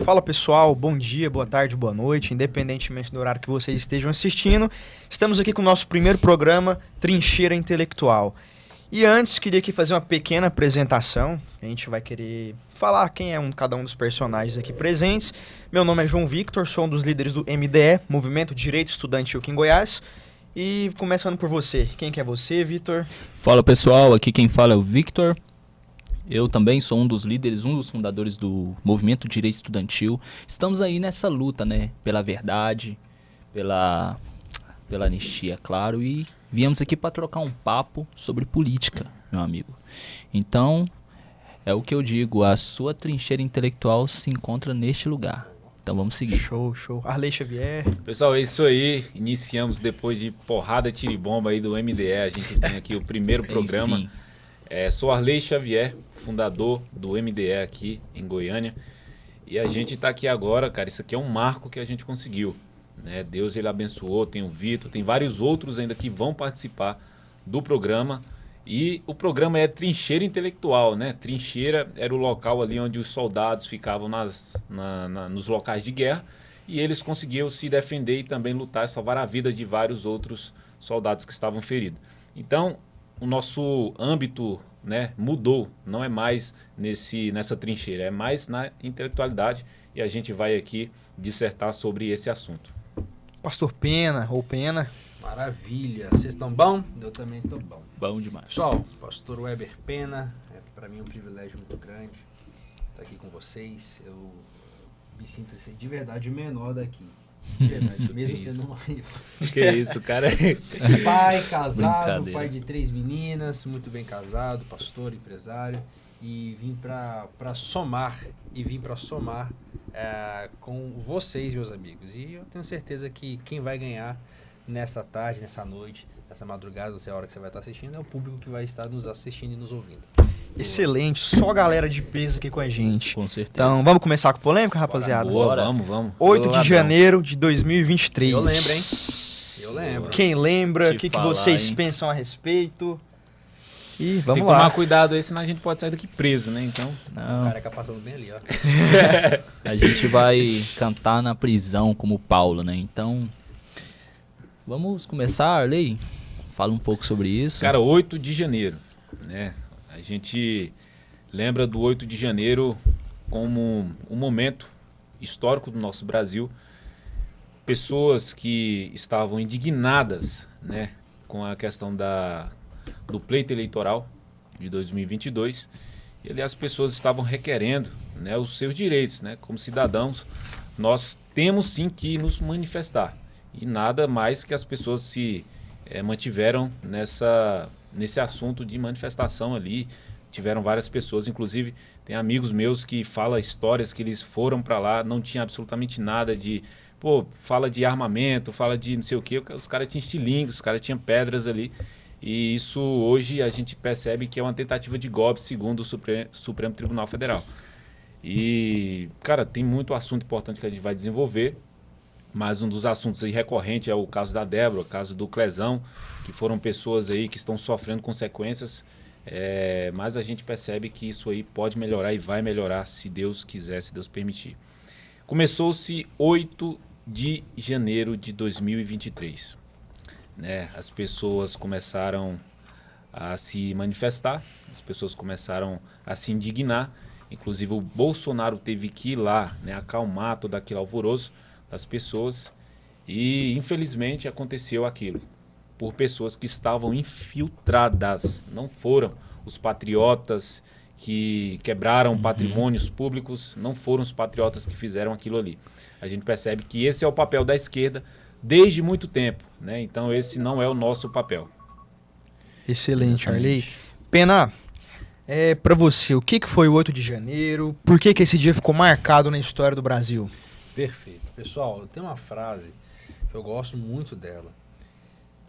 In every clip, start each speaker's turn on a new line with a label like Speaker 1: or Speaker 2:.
Speaker 1: Fala pessoal, bom dia, boa tarde, boa noite, independentemente do horário que vocês estejam assistindo. Estamos aqui com o nosso primeiro programa, Trincheira Intelectual. E antes, queria aqui fazer uma pequena apresentação. A gente vai querer falar quem é cada um dos personagens aqui presentes. Meu nome é João Victor, sou um dos líderes do MDE, Movimento Direito Estudantil aqui em Goiás. E começando por você, quem que é você, Victor?
Speaker 2: Fala pessoal, aqui quem fala é o Victor. Eu também sou um dos líderes, um dos fundadores do Movimento Direito Estudantil. Estamos aí nessa luta, né, pela verdade, pela anistia, claro, e viemos aqui para trocar um papo sobre política, meu amigo. Então, é o que eu digo, a sua trincheira intelectual se encontra neste lugar. Então vamos seguir.
Speaker 1: Show, show. Arley Xavier.
Speaker 3: Pessoal, é isso aí. Iniciamos depois de porrada tiribomba aí do MDE. A gente tem aqui o primeiro programa.
Speaker 2: Enfim.
Speaker 3: Sou Arley Xavier, fundador do MDE aqui em Goiânia. E a gente está aqui agora, cara, isso aqui é um marco que a gente conseguiu, né? Deus, ele abençoou, tem o Vitor, tem vários outros ainda que vão participar do programa. E o programa é Trincheira Intelectual, né? Trincheira era o local ali onde os soldados ficavam nos locais de guerra e eles conseguiam se defender e também lutar e salvar a vida de vários outros soldados que estavam feridos. Então, o nosso âmbito, né, mudou, não é mais nessa trincheira, é mais na intelectualidade e a gente vai aqui dissertar sobre esse assunto.
Speaker 1: Pastor Pena, ou Pena.
Speaker 4: Maravilha, vocês estão bom? Eu também estou bom.
Speaker 2: Bom demais.
Speaker 4: Pessoal, pastor Weber Pena, para mim é um privilégio muito grande estar aqui com vocês. Eu me sinto de verdade o menor daqui. De verdade, mesmo sendo maior.
Speaker 3: Que isso, cara.
Speaker 4: Pai, casado, pai de 3 meninas, muito bem casado, pastor, empresário. E vim para somar, com vocês, meus amigos. E eu tenho certeza que quem vai ganhar nessa tarde, nessa noite, nessa madrugada, não sei a hora que você vai estar assistindo, é o público que vai estar nos assistindo e nos ouvindo.
Speaker 1: Excelente, só galera de peso aqui com a gente.
Speaker 2: Com certeza.
Speaker 1: Então, vamos começar com polêmica, rapaziada?
Speaker 3: Boa, vamos.
Speaker 1: 8 de janeiro de 2023.
Speaker 4: Eu lembro, hein? Eu lembro.
Speaker 1: Quem lembra? O que
Speaker 2: falar,
Speaker 1: vocês
Speaker 2: hein?
Speaker 1: pensam a respeito? E
Speaker 3: Tem
Speaker 1: vamos
Speaker 3: que tomar
Speaker 1: lá.
Speaker 3: cuidado aí, senão a gente pode sair daqui preso, né? Então,
Speaker 4: O
Speaker 2: Não,
Speaker 4: careca passando bem ali, ó.
Speaker 2: a gente vai cantar na prisão como Paulo, né? Então, vamos começar, Arley? Fala um pouco sobre isso.
Speaker 3: cara, 8 de janeiro, né? A gente lembra do 8 de janeiro como um momento histórico do nosso Brasil. Pessoas que estavam indignadas, né, com a questão do pleito eleitoral de 2022. E ali as pessoas estavam requerendo, né, os seus direitos, né? Como cidadãos, nós temos sim que nos manifestar. E nada mais que as pessoas se mantiveram nesse assunto de manifestação ali. Tiveram várias pessoas, inclusive tem amigos meus que falam histórias que eles foram para lá, não tinha absolutamente nada de... fala de armamento, fala de não sei o quê, os caras tinham estilingue, os caras tinham pedras ali. E isso hoje a gente percebe que é uma tentativa de golpe, segundo o Supremo Tribunal Federal. E, cara, tem muito assunto importante que a gente vai desenvolver. Mas um dos assuntos aí recorrente é o caso da Débora, o caso do Clezão, que foram pessoas aí que estão sofrendo consequências, mas a gente percebe que isso aí pode melhorar e vai melhorar se Deus quiser, se Deus permitir. Começou-se 8 de janeiro de 2023. Né? As pessoas começaram a se manifestar, as pessoas começaram a se indignar, inclusive o Bolsonaro teve que ir lá, né, acalmar todo aquele alvoroço das pessoas e infelizmente aconteceu aquilo por pessoas que estavam infiltradas, não foram os patriotas que quebraram patrimônios públicos, não foram os patriotas que fizeram aquilo ali. A gente percebe que esse é o papel da esquerda desde muito tempo, né? Então esse não é o nosso papel.
Speaker 1: Excelente, Arley. Pena, pra você, o que foi o 8 de janeiro? Por que esse dia ficou marcado na história do Brasil?
Speaker 4: Perfeito. Pessoal, tem uma frase que eu gosto muito dela.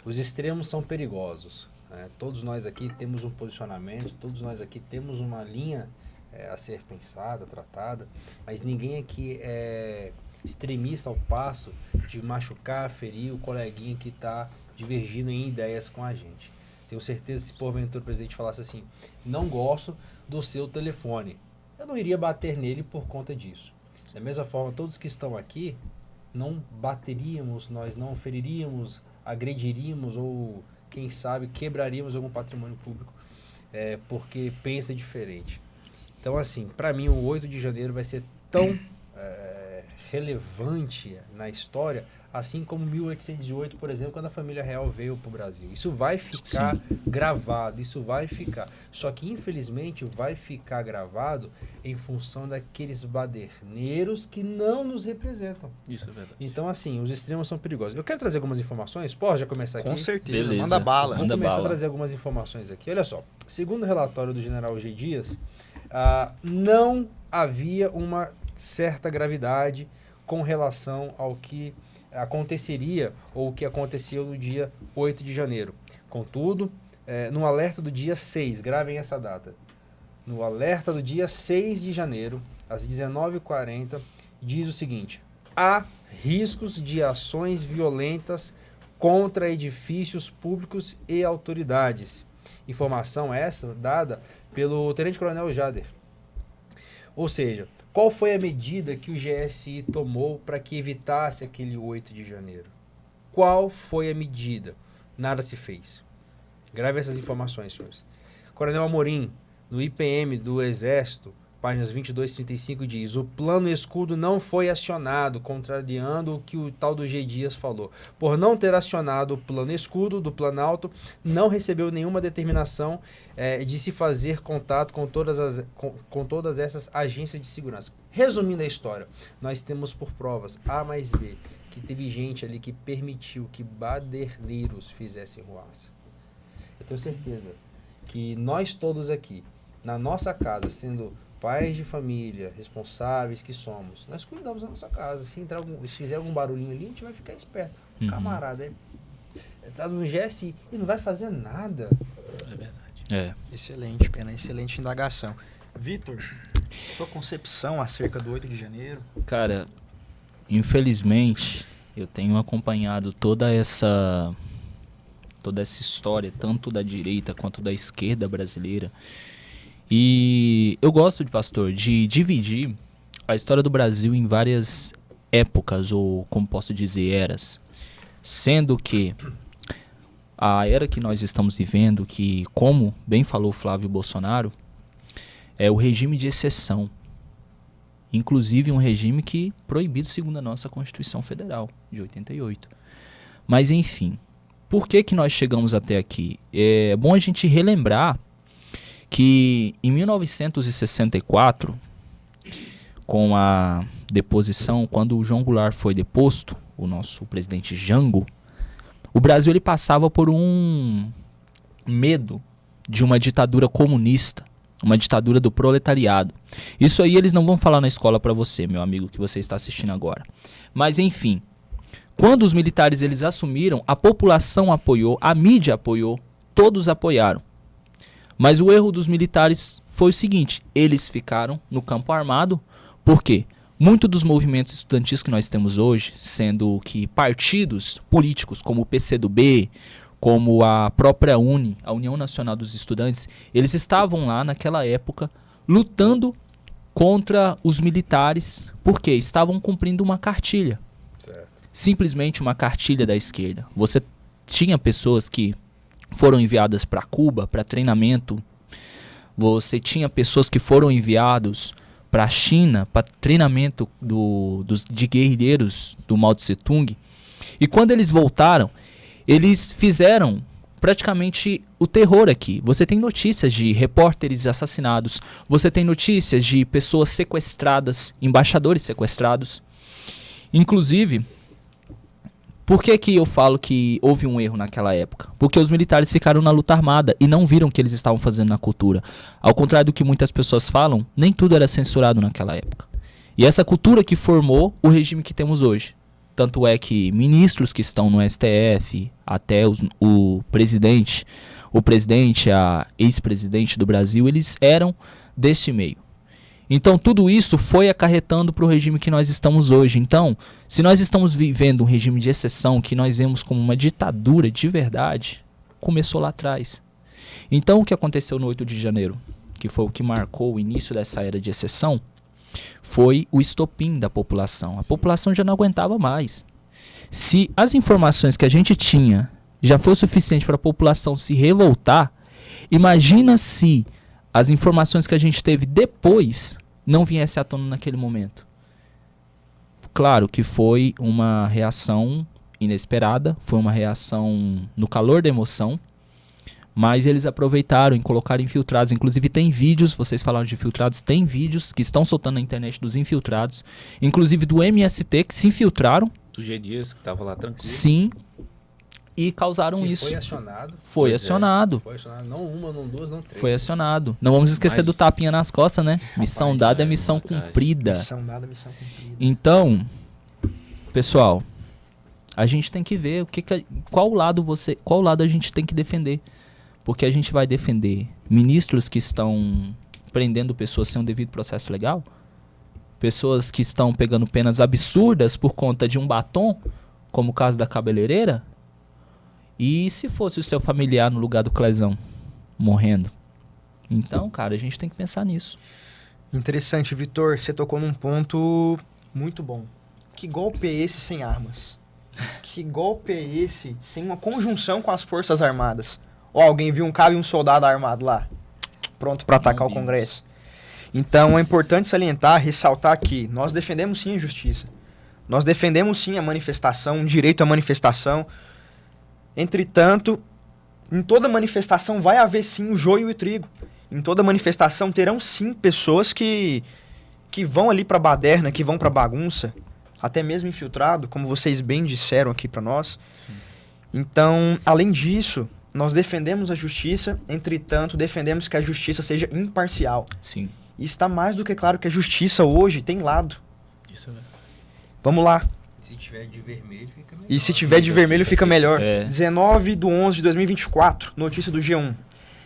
Speaker 4: Os extremos são perigosos. Né? Todos nós aqui temos um posicionamento, todos nós aqui temos uma linha a ser pensada, tratada, mas ninguém aqui é extremista ao passo de machucar, ferir o coleguinha que está divergindo em ideias com a gente. Tenho certeza que se porventura o presidente falasse assim, não gosto do seu telefone, eu não iria bater nele por conta disso. Da mesma forma, todos que estão aqui, não bateríamos, nós não feriríamos, agrediríamos ou, quem sabe, quebraríamos algum patrimônio público, porque pensa diferente. Então, assim, para mim, o 8 de janeiro vai ser tão relevante na história, assim como 1808, por exemplo, quando a família real veio para o Brasil. Isso vai ficar gravado, isso vai ficar. Só que, infelizmente, vai ficar gravado em função daqueles baderneiros que não nos representam.
Speaker 3: Isso é verdade.
Speaker 4: Então, assim, os extremos são perigosos. Eu quero trazer algumas informações. Posso já começar aqui?
Speaker 1: Com certeza,
Speaker 2: Beleza.
Speaker 1: manda bala.
Speaker 4: Vamos começar a trazer algumas informações aqui. Olha só, segundo o relatório do general G. Dias, não havia uma certa gravidade com relação ao que aconteceria ou o que aconteceu no dia 8 de janeiro. Contudo, no alerta do dia 6, gravem essa data, no alerta do dia 6 de janeiro, às 19h40, diz o seguinte: há riscos de ações violentas contra edifícios públicos e autoridades. Informação essa dada pelo Tenente-Coronel Jader. Ou seja, qual foi a medida que o GSI tomou para que evitasse aquele 8 de janeiro? Qual foi a medida? Nada se fez. Grave essas informações, senhores. Coronel Amorim, no IPM do Exército, páginas 22 e 35, diz: o plano escudo não foi acionado, contrariando o que o tal do G. Dias falou. Por não ter acionado o plano escudo do Planalto, não recebeu nenhuma determinação de se fazer contato com todas essas agências de segurança. Resumindo a história, nós temos por provas A mais B que teve gente ali que permitiu que baderneiros fizessem ruaça. Eu tenho certeza que nós todos aqui, na nossa casa, sendo pais de família, responsáveis que somos, nós cuidamos da nossa casa. Se fizer algum barulhinho ali, a gente vai ficar esperto. O camarada tá no GSI e não vai fazer nada.
Speaker 3: É verdade.
Speaker 1: Excelente, Pena, excelente indagação. Vitor, sua concepção acerca do 8 de janeiro?
Speaker 2: Cara, infelizmente, eu tenho acompanhado toda essa história, tanto da direita quanto da esquerda brasileira. E eu gosto, pastor, de dividir a história do Brasil em várias épocas, ou como posso dizer, eras. Sendo que a era que nós estamos vivendo, que, como bem falou Flávio Bolsonaro, é o regime de exceção. Inclusive um regime que proibido segundo a nossa Constituição Federal, de 88. Mas, enfim, por que nós chegamos até aqui? É bom a gente relembrar que em 1964, com a deposição, quando o João Goulart foi deposto, o nosso presidente Jango, o Brasil ele passava por um medo de uma ditadura comunista, uma ditadura do proletariado. Isso aí eles não vão falar na escola para você, meu amigo, que você está assistindo agora. Mas enfim, quando os militares eles assumiram, a população apoiou, a mídia apoiou, todos apoiaram. Mas o erro dos militares foi o seguinte: eles ficaram no campo armado. Por quê? Muito dos movimentos estudantis que nós temos hoje, sendo que partidos políticos como o PCdoB, como a própria UNE, a União Nacional dos Estudantes, eles estavam lá naquela época lutando contra os militares, porque estavam cumprindo uma cartilha.
Speaker 4: Certo.
Speaker 2: Simplesmente uma cartilha da esquerda. Você tinha pessoas que foram enviadas para Cuba, para treinamento. Você tinha pessoas que foram enviados para a China, para treinamento de guerrilheiros do Mao Tse Tung. E quando eles voltaram, eles fizeram praticamente o terror aqui. Você tem notícias de repórteres assassinados, você tem notícias de pessoas sequestradas, embaixadores sequestrados. Inclusive, por que eu falo que houve um erro naquela época? Porque os militares ficaram na luta armada e não viram o que eles estavam fazendo na cultura. Ao contrário do que muitas pessoas falam, nem tudo era censurado naquela época. E essa cultura que formou o regime que temos hoje. Tanto é que ministros que estão no STF, até o presidente, a ex-presidente do Brasil, eles eram deste meio. Então tudo isso foi acarretando para o regime que nós estamos hoje. Então, se nós estamos vivendo um regime de exceção que nós vemos como uma ditadura de verdade, começou lá atrás. Então o que aconteceu no 8 de janeiro, que foi o que marcou o início dessa era de exceção, foi o estopim da população. A população já não aguentava mais. Se as informações que a gente tinha já foi suficiente para a população se revoltar, imagina se as informações que a gente teve depois não viessem à tona naquele momento. Claro que foi uma reação inesperada, foi uma reação no calor da emoção, mas eles aproveitaram e colocaram infiltrados. Inclusive tem vídeos, vocês falaram de infiltrados, tem vídeos que estão soltando na internet dos infiltrados, inclusive do MST, que se infiltraram.
Speaker 3: Do G Dias, que tava lá tranquilo.
Speaker 2: Sim, e causaram
Speaker 4: Que
Speaker 2: isso.
Speaker 4: foi acionado.
Speaker 2: Foi
Speaker 3: Pois é.
Speaker 2: acionado.
Speaker 4: Foi acionado. Não uma, não duas, não três.
Speaker 2: Foi acionado. Não vamos esquecer
Speaker 3: Mas-
Speaker 2: do tapinha nas costas, né? Missão
Speaker 3: Rapaz,
Speaker 2: dada é
Speaker 3: é
Speaker 2: missão
Speaker 3: verdade.
Speaker 2: cumprida.
Speaker 1: Missão dada, missão cumprida.
Speaker 2: Então, pessoal, a gente tem que ver qual lado a gente tem que defender. Porque a gente vai defender ministros que estão prendendo pessoas sem um devido processo legal, pessoas que estão pegando penas absurdas por conta de um batom, como o caso da cabeleireira. E se fosse o seu familiar no lugar do Clezão, morrendo? Então, cara, a gente tem que pensar nisso.
Speaker 1: Interessante, Vitor, você tocou num ponto muito bom. Que golpe é esse sem armas? Que golpe é esse sem uma conjunção com as Forças Armadas? Ou alguém viu um cabo e um soldado armado lá, pronto para atacar o
Speaker 2: vimos.
Speaker 1: Congresso? Então é importante salientar, ressaltar que nós defendemos sim a justiça. Nós defendemos sim a manifestação, o direito à manifestação. Entretanto, em toda manifestação vai haver sim o joio e o trigo. Em toda manifestação terão sim pessoas que vão ali pra baderna, que vão pra bagunça, até mesmo infiltrado, como vocês bem disseram aqui pra nós. Então, além disso, nós defendemos a justiça, entretanto, defendemos que a justiça seja imparcial.
Speaker 2: Sim.
Speaker 1: E está mais do que claro que a justiça hoje tem lado.
Speaker 2: Isso é.
Speaker 1: Vamos lá.
Speaker 4: Se tiver de vermelho, fica melhor.
Speaker 1: E se tiver de vermelho, fica melhor.
Speaker 2: É.
Speaker 1: 19/11/2024, notícia do G1.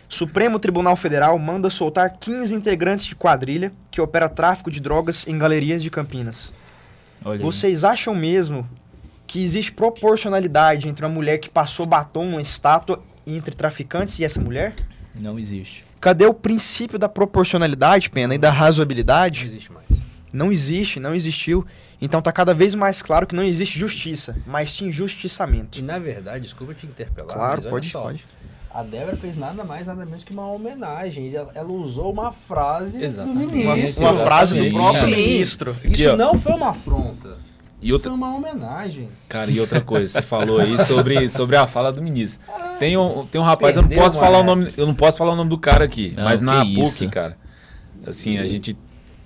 Speaker 1: Supremo Tribunal Federal manda soltar 15 integrantes de quadrilha que opera tráfico de drogas em galerias de Campinas.
Speaker 2: Olha aí.
Speaker 1: Vocês acham mesmo que existe proporcionalidade entre uma mulher que passou batom numa estátua e entre traficantes e essa mulher?
Speaker 2: Não existe.
Speaker 1: Cadê o princípio da proporcionalidade, Pena, e da
Speaker 4: Não
Speaker 1: razoabilidade?
Speaker 4: existe mais.
Speaker 1: Não existe, não existiu. Então tá cada vez mais claro que não existe justiça, mas sim justiçamento.
Speaker 4: E na verdade, desculpa te interpelar,
Speaker 1: Claro,
Speaker 4: mas olha
Speaker 1: pode,
Speaker 4: só,
Speaker 1: pode.
Speaker 4: a Débora fez nada mais, nada menos que uma homenagem. Ela usou uma frase
Speaker 3: Exatamente.
Speaker 4: do ministro.
Speaker 1: Uma frase do
Speaker 3: Exatamente.
Speaker 1: próprio
Speaker 4: Sim.
Speaker 1: ministro.
Speaker 4: Isso
Speaker 3: Aqui, ó.
Speaker 4: não foi uma afronta.
Speaker 3: E
Speaker 4: Isso
Speaker 3: outra,
Speaker 4: foi uma homenagem.
Speaker 3: cara, e outra coisa, você falou aí sobre a fala do ministro. Tem um rapaz, eu não
Speaker 4: Perdeu
Speaker 3: posso
Speaker 4: uma
Speaker 3: falar o
Speaker 4: época.
Speaker 3: nome, eu não posso falar o nome do cara aqui,
Speaker 2: Não,
Speaker 3: mas na
Speaker 2: que
Speaker 3: PUC,
Speaker 2: isso.
Speaker 3: cara, assim, a gente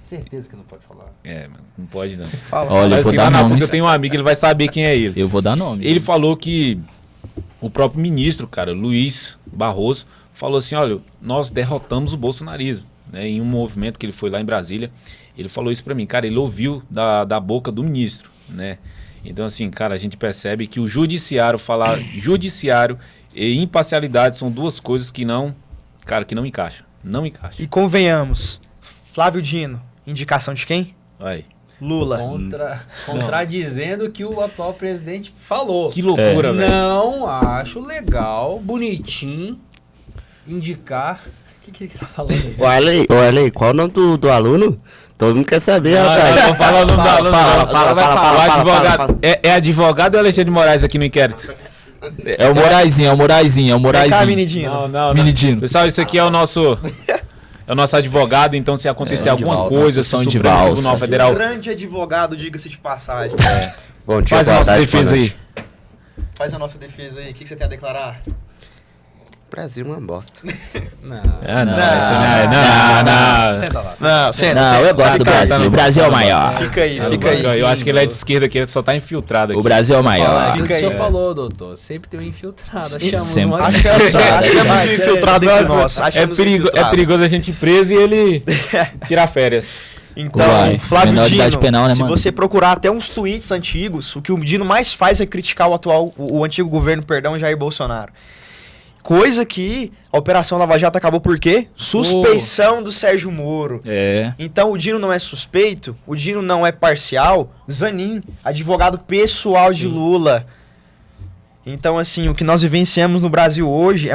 Speaker 4: Certeza que não pode falar.
Speaker 3: mano, não pode não.
Speaker 1: Fala.
Speaker 2: Olha, eu
Speaker 3: Mas
Speaker 2: vou
Speaker 3: assim,
Speaker 2: dar
Speaker 3: lá na PUC
Speaker 2: nomes.
Speaker 3: eu tenho um amigo, ele vai saber quem é ele.
Speaker 2: Eu vou dar nome.
Speaker 3: Ele falou que o próprio ministro, cara, Luiz Barroso, falou assim, olha, nós derrotamos o bolsonarismo, né, em um movimento que ele foi lá em Brasília. Ele falou isso pra mim, cara, ele ouviu da boca do ministro, né? Então assim, cara, a gente percebe que o judiciário e imparcialidade são duas coisas que não encaixam. Não encaixa.
Speaker 1: E convenhamos, Flávio Dino, indicação de quem?
Speaker 3: Aí.
Speaker 1: Lula.
Speaker 4: Contradizendo o que o atual presidente falou.
Speaker 3: Que loucura, velho.
Speaker 4: Não acho legal, bonitinho, indicar... O que ele tá falando aí?
Speaker 5: Ô Arley, qual o nome do aluno? Todo mundo quer saber, rapaz.
Speaker 3: Vou falar o nome do aluno.
Speaker 5: fala,
Speaker 3: O advogado. É advogado ou Alexandre de Moraes aqui no inquérito?
Speaker 2: É o Moraizinho, é o Moraizinho, é o
Speaker 1: Vem cá,
Speaker 2: Moraizinho.
Speaker 1: menidinho.
Speaker 3: Não.
Speaker 2: Menidino.
Speaker 3: Pessoal, isso aqui é o nosso advogado, então se acontecer
Speaker 2: É,
Speaker 3: alguma
Speaker 2: de valsa,
Speaker 3: coisa, se
Speaker 2: são
Speaker 3: o
Speaker 2: de
Speaker 3: Supremo
Speaker 2: valsa.
Speaker 3: Tribunal Federal
Speaker 1: Grande advogado, diga-se de passagem.
Speaker 5: Bom dia,
Speaker 3: faz a
Speaker 5: boa
Speaker 3: nossa
Speaker 5: tarde,
Speaker 3: defesa
Speaker 5: boa
Speaker 3: aí.
Speaker 5: noite.
Speaker 1: Faz a nossa defesa aí. O que você tem a declarar?
Speaker 5: Brasil é uma bosta.
Speaker 4: Não.
Speaker 3: Não.
Speaker 4: Senta lá.
Speaker 1: Não, senta,
Speaker 2: Não,
Speaker 1: senta.
Speaker 2: eu gosto do
Speaker 3: Tá,
Speaker 2: Brasil.
Speaker 3: tá no
Speaker 2: O Brasil é o maior.
Speaker 1: Fica aí.
Speaker 3: Eu acho que ele é de esquerda aqui, ele só tá infiltrado aqui.
Speaker 2: O Brasil é o maior.
Speaker 4: Tudo que o
Speaker 1: Fica
Speaker 4: senhor
Speaker 1: aí.
Speaker 4: falou, doutor. Sempre tem um infiltrado. Achamos
Speaker 2: Sempre.
Speaker 4: uma...
Speaker 1: Achamos um infiltrado entre nós.
Speaker 3: É
Speaker 1: achamos um infiltrado.
Speaker 3: perigoso a gente ir preso e ele tirar férias.
Speaker 1: Então,
Speaker 2: Uai,
Speaker 1: Flávio
Speaker 2: menor de idade
Speaker 1: Dino,
Speaker 2: penal, né,
Speaker 1: se
Speaker 2: mano?
Speaker 1: você procurar até uns tweets antigos, o que o Dino mais faz é criticar o antigo governo, Jair Bolsonaro. Coisa que a Operação Lava Jato acabou por quê? Suspeição do Sérgio Moro.
Speaker 2: É.
Speaker 1: Então o Dino não é suspeito, o Dino não é parcial. Zanin, advogado pessoal de Lula. Então, assim, o que nós vivenciamos no Brasil hoje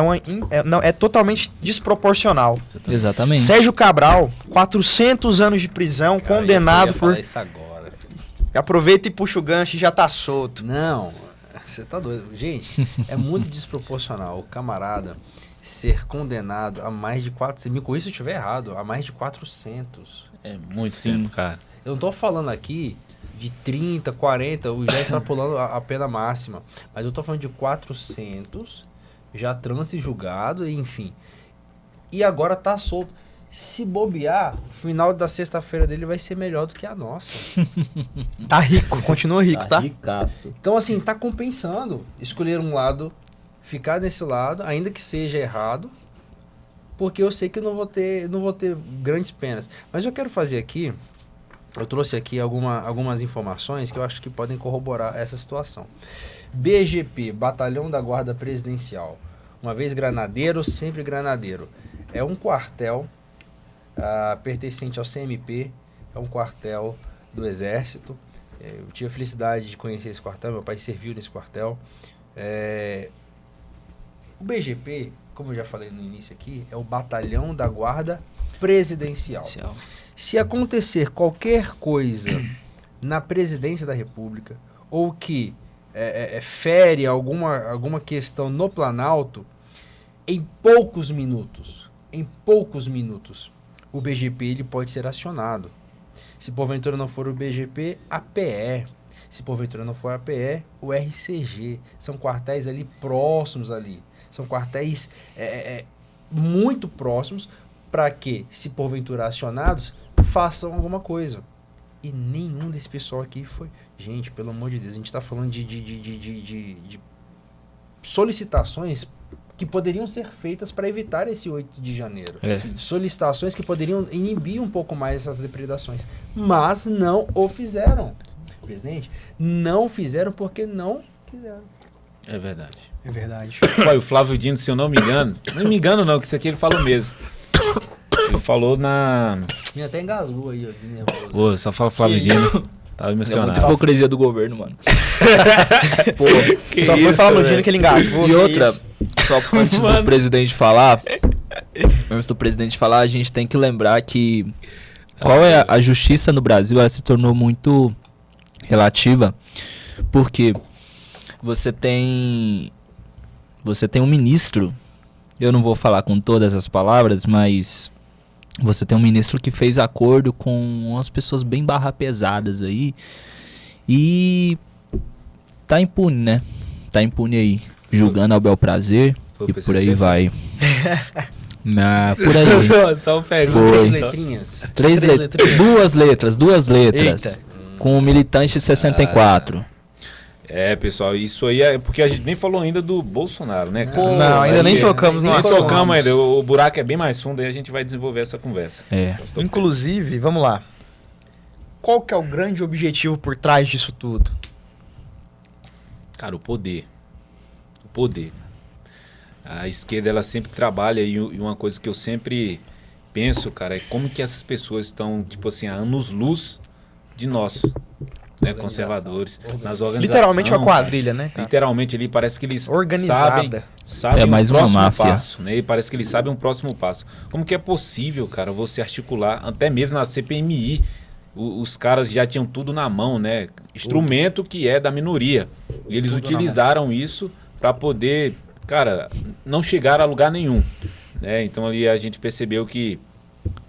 Speaker 1: é totalmente desproporcional.
Speaker 2: Exatamente.
Speaker 1: Sérgio Cabral, 400 anos de prisão,
Speaker 4: Cara,
Speaker 1: condenado
Speaker 4: eu ia
Speaker 1: por...
Speaker 4: falar isso agora.
Speaker 1: Aproveita e puxa o gancho e já tá solto.
Speaker 4: Não, você tá doido. Gente, é muito desproporcional o camarada ser condenado a mais de 400. Me corrija se eu estiver errado, a mais de 400.
Speaker 3: É muito
Speaker 2: Sim.
Speaker 3: tempo, cara.
Speaker 4: Eu não tô falando aqui de 30, 40, já extrapolando a pena máxima. Mas eu tô falando de 400, já trânsito julgado, enfim. E agora tá solto. Se bobear, o final da sexta-feira dele vai ser melhor do que a nossa.
Speaker 1: Tá rico, continua rico, tá?
Speaker 2: Ricaço.
Speaker 4: Então, assim, tá compensando escolher um lado, ficar nesse lado, ainda que seja errado, porque eu sei que eu não vou ter grandes penas. Mas eu quero fazer aqui, eu trouxe aqui algumas informações que eu acho que podem corroborar essa situação. BGP, Batalhão da Guarda Presidencial. Uma vez granadeiro, sempre granadeiro. É um quartel pertencente ao CMP, é um quartel do Exército. Eu tive a felicidade de conhecer esse quartel, meu pai serviu nesse quartel. O BGP, como eu já falei no início aqui, é o Batalhão da Guarda Presidencial. Se acontecer qualquer coisa na presidência da República ou que fere alguma questão no Planalto, em poucos minutos, o BGP ele pode ser acionado. Se porventura não for o BGP, a PE. Se porventura não for a PE, o RCG. São quartéis ali próximos ali. São quartéis muito próximos para que, se porventura acionados, façam alguma coisa. E nenhum desse pessoal aqui foi... Gente, pelo amor de Deus, a gente está falando de solicitações que poderiam ser feitas para evitar esse 8 de janeiro. Solicitações que poderiam inibir um pouco mais essas depredações. Mas não o fizeram. Presidente, não fizeram porque não quiseram.
Speaker 3: É verdade.
Speaker 1: É verdade.
Speaker 3: Olha, o Flávio Dino, se eu não me engano, não me engano não, que isso aqui ele falou mesmo. Ele falou na...
Speaker 4: Me até engasgou aí, ó, de nervoso.
Speaker 3: Pô, só fala Flávio Dino. Tava
Speaker 2: É muita
Speaker 3: emocionado.
Speaker 2: hipocrisia do governo, mano. Pô,
Speaker 1: Só foi falar no Dino que ele engasgou.
Speaker 2: e
Speaker 1: que
Speaker 2: outra,
Speaker 1: isso?
Speaker 2: só antes do presidente falar, a gente tem que lembrar que qual é a justiça no Brasil, ela se tornou muito relativa, porque você tem um ministro, eu não vou falar com todas as palavras, mas você tem um ministro que fez acordo com umas pessoas bem barra pesadas aí e tá impune, né? Tá impune aí, julgando ao bel prazer
Speaker 3: Foi o
Speaker 2: e por aí
Speaker 3: PCC?
Speaker 2: vai. Por aí.
Speaker 3: Só uma pergunta.
Speaker 2: Foi.
Speaker 4: Três letrinhas.
Speaker 2: Duas letras.
Speaker 1: Eita.
Speaker 2: Com o militante 64.
Speaker 3: É, pessoal, isso aí é porque a gente nem falou ainda do Bolsonaro, né, cara?
Speaker 1: Não, ainda nem tocamos no
Speaker 3: Nem
Speaker 1: assunto.
Speaker 3: tocamos ainda, o buraco é bem mais fundo, aí a gente vai desenvolver essa conversa.
Speaker 2: É.
Speaker 1: Inclusive, vamos lá. Qual que é o grande objetivo por trás disso tudo?
Speaker 3: Cara, o poder. O poder. A esquerda, ela sempre trabalha e uma coisa que eu sempre penso, cara, é como que essas pessoas estão, tipo assim, a anos-luz de nós, né, conservadores, nas organizações.
Speaker 1: Literalmente uma
Speaker 3: cara.
Speaker 1: quadrilha, né, cara?
Speaker 3: Literalmente ali parece que eles
Speaker 1: Organizada.
Speaker 3: sabem
Speaker 2: É mais
Speaker 3: o
Speaker 2: uma
Speaker 3: próximo
Speaker 2: máfia.
Speaker 3: passo, né? E parece que eles sabem um próximo passo. Como que é possível, cara, você articular, até mesmo na CPMI, os caras já tinham tudo na mão, né? Instrumento que é da minoria. E eles utilizaram isso para poder, cara, não chegar a lugar nenhum, né? Então ali a gente percebeu que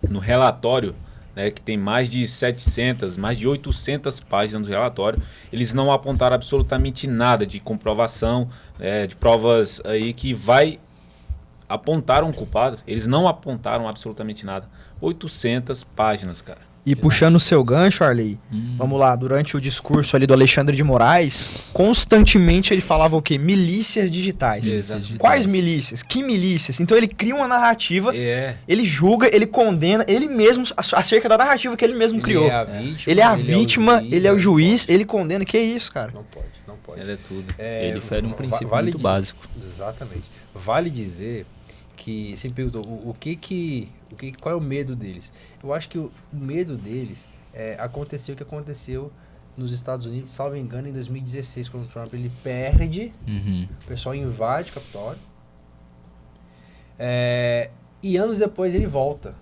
Speaker 3: no relatório, né, que tem mais de 700, mais de 800 páginas do relatório, eles não apontaram absolutamente nada de comprovação, de provas aí que vai apontar um culpado. Eles não apontaram absolutamente nada. 800 páginas, cara.
Speaker 1: E puxando o seu gancho, Arley, vamos lá, durante o discurso ali do Alexandre de Moraes, constantemente ele falava o quê? Milícias digitais.
Speaker 3: Exatamente.
Speaker 1: Quais milícias? Que milícias? Então ele cria uma narrativa,
Speaker 3: É.
Speaker 1: ele julga, ele condena, ele mesmo, acerca da narrativa que ele mesmo criou.
Speaker 4: Ele é a vítima,
Speaker 1: Ele é a vítima,
Speaker 4: juiz,
Speaker 1: ele é o juiz, ele condena. Que isso, cara?
Speaker 4: Não pode, não pode.
Speaker 3: Ela é tudo.
Speaker 2: Ele fere um princípio
Speaker 4: vale
Speaker 2: muito básico.
Speaker 4: Exatamente. Vale dizer que, você me perguntou, qual é o medo deles? Eu acho que o medo deles aconteceu o que aconteceu nos Estados Unidos, salvo engano, em 2016, quando o Trump ele perde, o pessoal invade o Capitólio. E anos depois ele volta.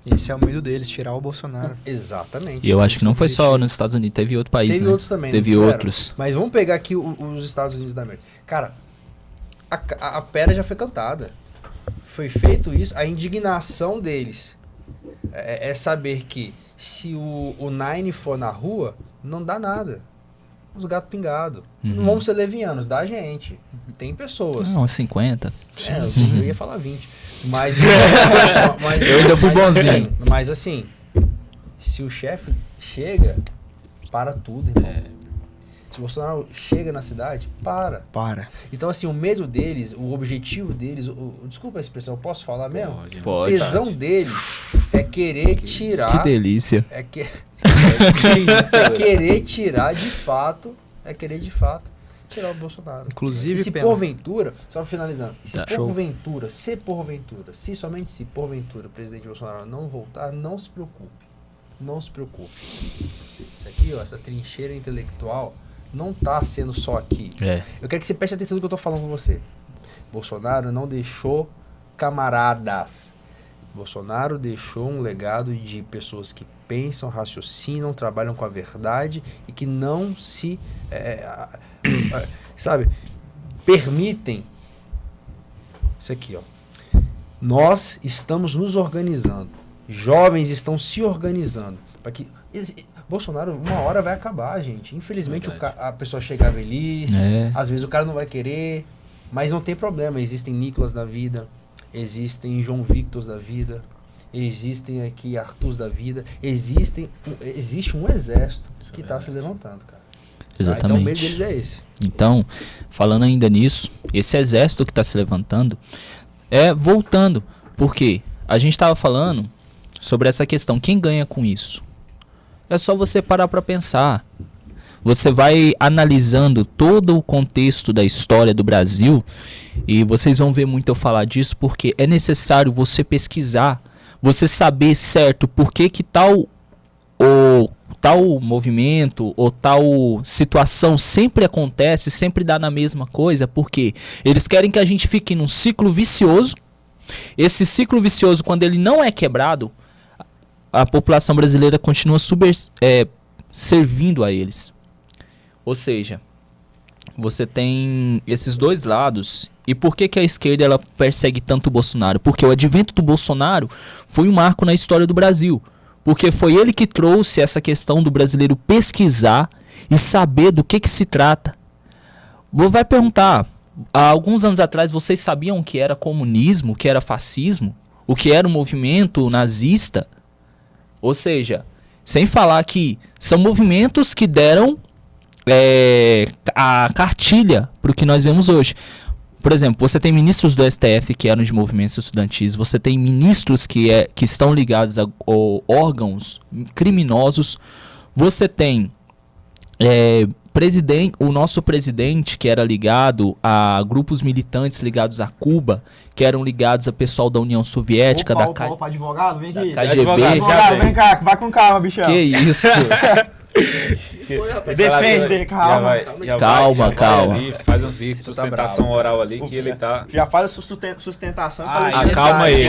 Speaker 1: Esse é o medo deles, tirar o Bolsonaro.
Speaker 4: Exatamente.
Speaker 2: E eu acho que não foi só nos Estados Unidos, teve outro país,
Speaker 4: Teve
Speaker 2: né?
Speaker 4: outros também.
Speaker 2: Teve
Speaker 4: não tiveram?
Speaker 2: outros.
Speaker 4: Mas vamos pegar aqui os Estados Unidos da América. Cara, a pedra já foi cantada. Foi feito isso. A indignação deles é saber que se o Nine for na rua, não dá nada. Os gatos pingados. Não vamos ser levianos, dá gente. Tem pessoas.
Speaker 2: Não, 50.
Speaker 4: Eu ia falar 20. Mas,
Speaker 2: Eu ainda fui bonzinho.
Speaker 4: Mas assim, se o chefe chega, para tudo, irmão. Se o Bolsonaro chega na cidade, para. Então, assim, o medo deles, o objetivo deles, desculpa a expressão, eu posso falar mesmo?
Speaker 2: Pode.
Speaker 4: O tesão deles é querer tirar.
Speaker 2: Que delícia.
Speaker 4: É querer tirar de fato. É querer de fato tirar o Bolsonaro.
Speaker 1: Inclusive,
Speaker 4: E se
Speaker 1: Pena,
Speaker 4: porventura, só finalizando, e se
Speaker 2: Tá.
Speaker 4: porventura, se somente se porventura o presidente Bolsonaro não voltar, não se preocupe. Não se preocupe. Isso aqui, ó, essa trincheira intelectual não tá sendo só aqui. Eu quero que você preste atenção no que eu tô falando com você. Bolsonaro não deixou camaradas. Bolsonaro deixou um legado de pessoas que pensam, raciocinam, trabalham com a verdade e que não se, sabe, permitem. Isso aqui, ó. Nós estamos nos organizando. Jovens estão se organizando para que Bolsonaro uma hora vai acabar, gente. Infelizmente a pessoa chega à velhice, às vezes o cara não vai querer, mas não tem problema. Existem Nicolas da vida, existem João Victors da vida, existem aqui Arthurs da vida, existe um exército que está se levantando, cara.
Speaker 2: Exatamente.
Speaker 4: Então o medo deles é esse.
Speaker 2: Então, falando ainda nisso, esse exército que está se levantando voltando. Por quê? A gente estava falando sobre essa questão. Quem ganha com isso? É só você parar para pensar. Você vai analisando todo o contexto da história do Brasil e vocês vão ver muito eu falar disso porque é necessário você pesquisar, você saber certo por que tal movimento ou tal situação sempre acontece, sempre dá na mesma coisa, porque eles querem que a gente fique num ciclo vicioso. Esse ciclo vicioso, quando ele não é quebrado, a população brasileira continua servindo a eles. Ou seja, você tem esses dois lados. E por que a esquerda ela persegue tanto o Bolsonaro? Porque o advento do Bolsonaro foi um marco na história do Brasil. Porque foi ele que trouxe essa questão do brasileiro pesquisar e saber do que se trata. Vai perguntar, há alguns anos atrás vocês sabiam o que era comunismo, o que era fascismo, o que era o movimento nazista? Ou seja, sem falar que são movimentos que deram a cartilha para o que nós vemos hoje. Por exemplo, você tem ministros do STF que eram de movimentos estudantis, você tem ministros que estão ligados a órgãos criminosos, você tem o nosso presidente que era ligado a grupos militantes ligados a Cuba, que eram ligados a pessoal da União Soviética,
Speaker 1: Opa, advogado, vem aqui.
Speaker 2: KGB.
Speaker 1: Advogado, vem cá, vai com calma, bichão.
Speaker 2: Que isso?
Speaker 1: Defende, calma.
Speaker 2: Calma.
Speaker 3: Ali, faz uma sustentação oral ali que ele tá...
Speaker 1: Já faz a sustentação.
Speaker 3: Acalma ele.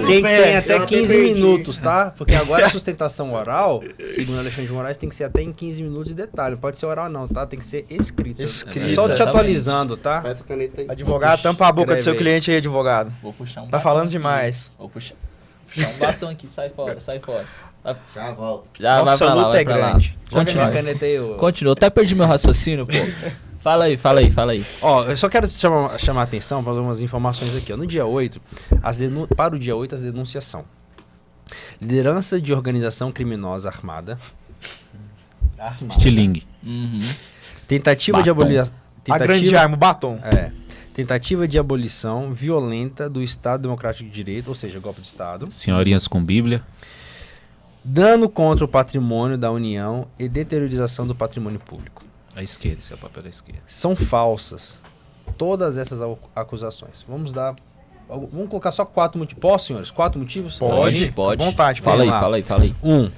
Speaker 4: Tem que ser em até 15 minutos, tá? Porque agora a sustentação oral, segundo Alexandre de Moraes, tem que ser até em 15 minutos de detalhe. Não pode ser oral não, tá? Tem que ser escrita. Só te atualizando, tá?
Speaker 5: Faz a caneta aí.
Speaker 1: Advogado, tampa a boca do seu cliente aí, advogado.
Speaker 2: Vou puxar um
Speaker 1: Tá
Speaker 2: batom
Speaker 1: falando
Speaker 2: aqui.
Speaker 1: demais.
Speaker 2: Vou puxar um batom aqui, sai fora.
Speaker 5: Já volta.
Speaker 2: Já
Speaker 1: Nossa,
Speaker 2: vai pra lá,
Speaker 1: luta
Speaker 2: vai
Speaker 1: é
Speaker 2: pra lá.
Speaker 1: grande.
Speaker 4: Continua a
Speaker 2: Continua.
Speaker 4: caneta aí, ô.
Speaker 2: Continua, até perdi meu raciocínio, pô. Fala aí.
Speaker 4: Ó, eu só quero chamar a atenção para algumas informações aqui. Ó. No dia 8, para o dia 8, as denúncias são: liderança de organização criminosa armada,
Speaker 3: Estilingue.
Speaker 4: tentativa de
Speaker 2: Batom.
Speaker 4: abolição.
Speaker 1: A grande arma, o batom.
Speaker 4: Tentativa de abolição violenta do Estado Democrático de Direito, ou seja, golpe de Estado.
Speaker 3: Senhorinhas com Bíblia.
Speaker 4: Dano contra o patrimônio da União e deteriorização do patrimônio público.
Speaker 3: À esquerda, esse é o papel da esquerda.
Speaker 4: São falsas todas essas acusações. Vamos colocar só 4 motivos. Posso, senhores? 4 motivos?
Speaker 2: Pode.
Speaker 1: À vontade,
Speaker 2: Fala
Speaker 4: vamos lá.
Speaker 2: aí.
Speaker 4: 1.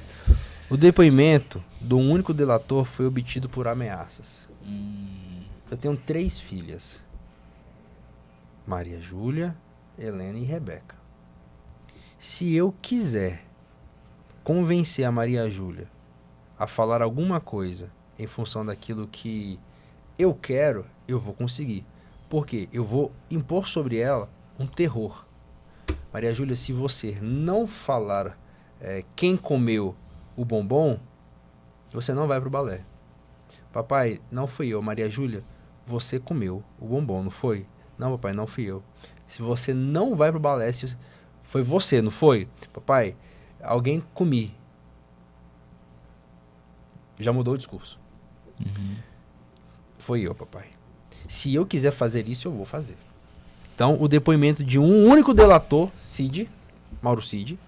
Speaker 4: O depoimento do único delator foi obtido por ameaças. Eu tenho 3 filhas. Maria Júlia, Helena e Rebeca. Se eu quiser convencer a Maria Júlia a falar alguma coisa em função daquilo que eu quero, eu vou conseguir. Por quê? Eu vou impor sobre ela um terror. Maria Júlia, se você não falar quem comeu o bombom, você não vai pro balé. Papai, não fui eu. Maria Júlia, você comeu o bombom, não foi? Não, papai, não fui eu. Se você não vai pro balé, foi você, não foi? Papai, alguém comi. Já mudou o discurso. Foi eu, papai. Se eu quiser fazer isso, eu vou fazer. Então, o depoimento de um único delator, Mauro Cid,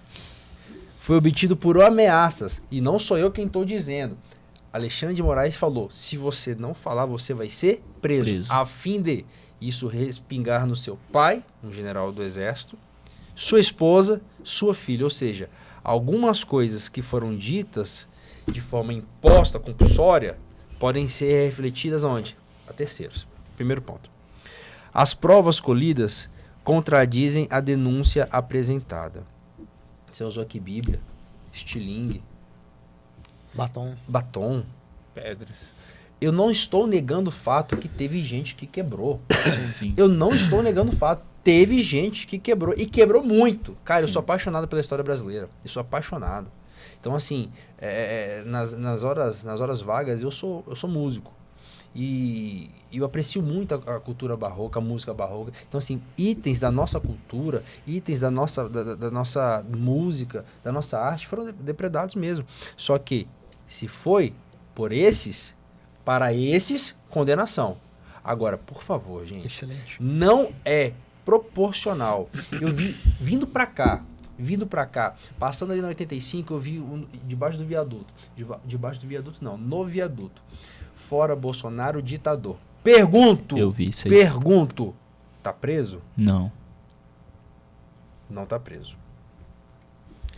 Speaker 4: foi obtido por ameaças. E não sou eu quem estou dizendo. Alexandre de Moraes falou, se você não falar, você vai ser preso. A fim de isso respingar no seu pai, um general do exército, sua esposa, sua filha. Ou seja, algumas coisas que foram ditas de forma imposta, compulsória, podem ser refletidas onde? A terceiros. Primeiro ponto. As provas colhidas contradizem a denúncia apresentada. Você usou aqui Bíblia, estilingue, batom.
Speaker 3: Pedras.
Speaker 4: Eu não estou negando o fato que teve gente que quebrou.
Speaker 2: Sim.
Speaker 4: Eu não estou negando o fato. Teve gente que quebrou. E quebrou muito. Cara, eu sou apaixonado pela história brasileira. Eu sou apaixonado. Então, assim, nas horas vagas, eu sou músico. E eu aprecio muito a cultura barroca, a música barroca. Então, assim, itens da nossa cultura, itens da nossa música, da nossa arte, foram depredados mesmo. Só que, se foi por esses, para esses, condenação. Agora, por favor, gente.
Speaker 1: Excelente.
Speaker 4: Não é proporcional. Eu vi, vindo pra cá, passando ali na 85, eu vi debaixo do viaduto. Debaixo do viaduto, não, no viaduto. Fora Bolsonaro, ditador. Pergunto.
Speaker 2: Eu vi isso aí.
Speaker 4: Pergunto. Tá preso?
Speaker 2: Não.
Speaker 4: Não tá preso.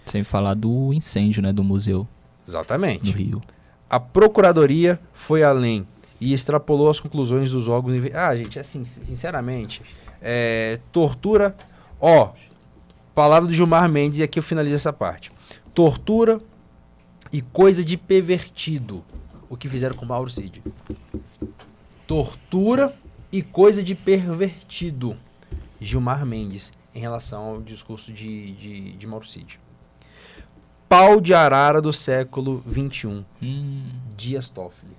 Speaker 2: Sem falar do incêndio, né, do museu
Speaker 4: Exatamente.
Speaker 2: no Rio.
Speaker 4: A procuradoria foi além e extrapolou as conclusões dos órgãos. Gente, assim, sinceramente, tortura. Palavra do Gilmar Mendes, e aqui eu finalizo essa parte. Tortura e coisa de pervertido. O que fizeram com o Mauro Cid. Tortura e coisa de pervertido. Gilmar Mendes, em relação ao discurso de Mauro Cid. Pau de arara do século XXI. Dias Toffoli.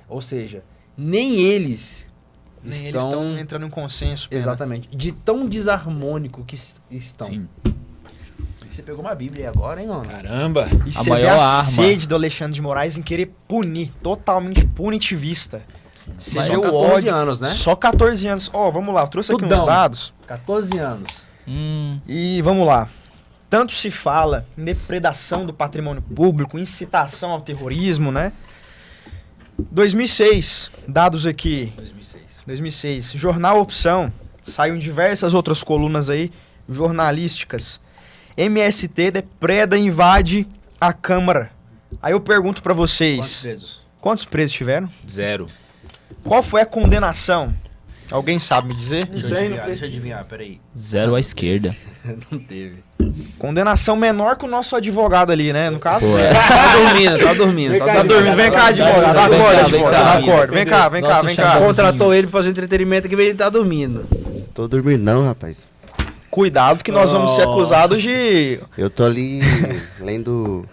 Speaker 4: Ou seja, nem eles
Speaker 1: estão entrando em consenso. Pena.
Speaker 4: Exatamente. De tão desarmônico que estão.
Speaker 3: Sim.
Speaker 4: Você pegou uma Bíblia aí agora, hein, mano?
Speaker 3: Caramba.
Speaker 1: E
Speaker 2: A
Speaker 1: você vê
Speaker 2: maior
Speaker 1: a
Speaker 2: arma.
Speaker 1: sede do Alexandre de Moraes em querer punir, totalmente punitivista. Você
Speaker 4: Mas
Speaker 1: vê
Speaker 4: só
Speaker 1: o
Speaker 4: 14
Speaker 1: ódio.
Speaker 4: anos, né?
Speaker 1: Só 14 anos. Vamos lá, eu trouxe aqui
Speaker 4: Tudão.
Speaker 1: uns dados.
Speaker 4: 14 anos.
Speaker 1: E vamos lá. Tanto se fala em depredação do patrimônio público, incitação ao terrorismo, né? 2006, dados aqui. 2006. Jornal Opção. Saiu em diversas outras colunas aí, jornalísticas. MST depreda e invade a Câmara. Aí eu pergunto pra vocês. Quantos presos tiveram?
Speaker 3: 0.
Speaker 1: Qual foi a condenação? Alguém sabe me dizer?
Speaker 4: Deixa eu adivinhar, peraí.
Speaker 2: 0 à esquerda.
Speaker 4: Não teve.
Speaker 1: Condenação menor que o nosso advogado ali, né? No caso,
Speaker 2: Pô,
Speaker 4: Tá dormindo.
Speaker 1: tá dormindo. Vem cá, advogado. Acorda, advogado. Acorda. Vem cá.
Speaker 2: Nosso
Speaker 1: Vem cá.
Speaker 2: chãozinho.
Speaker 4: Contratou ele pra fazer entretenimento que ele tá dormindo.
Speaker 5: Tô dormindo não, rapaz.
Speaker 1: Cuidado que nós vamos ser acusados de...
Speaker 5: Eu tô ali lendo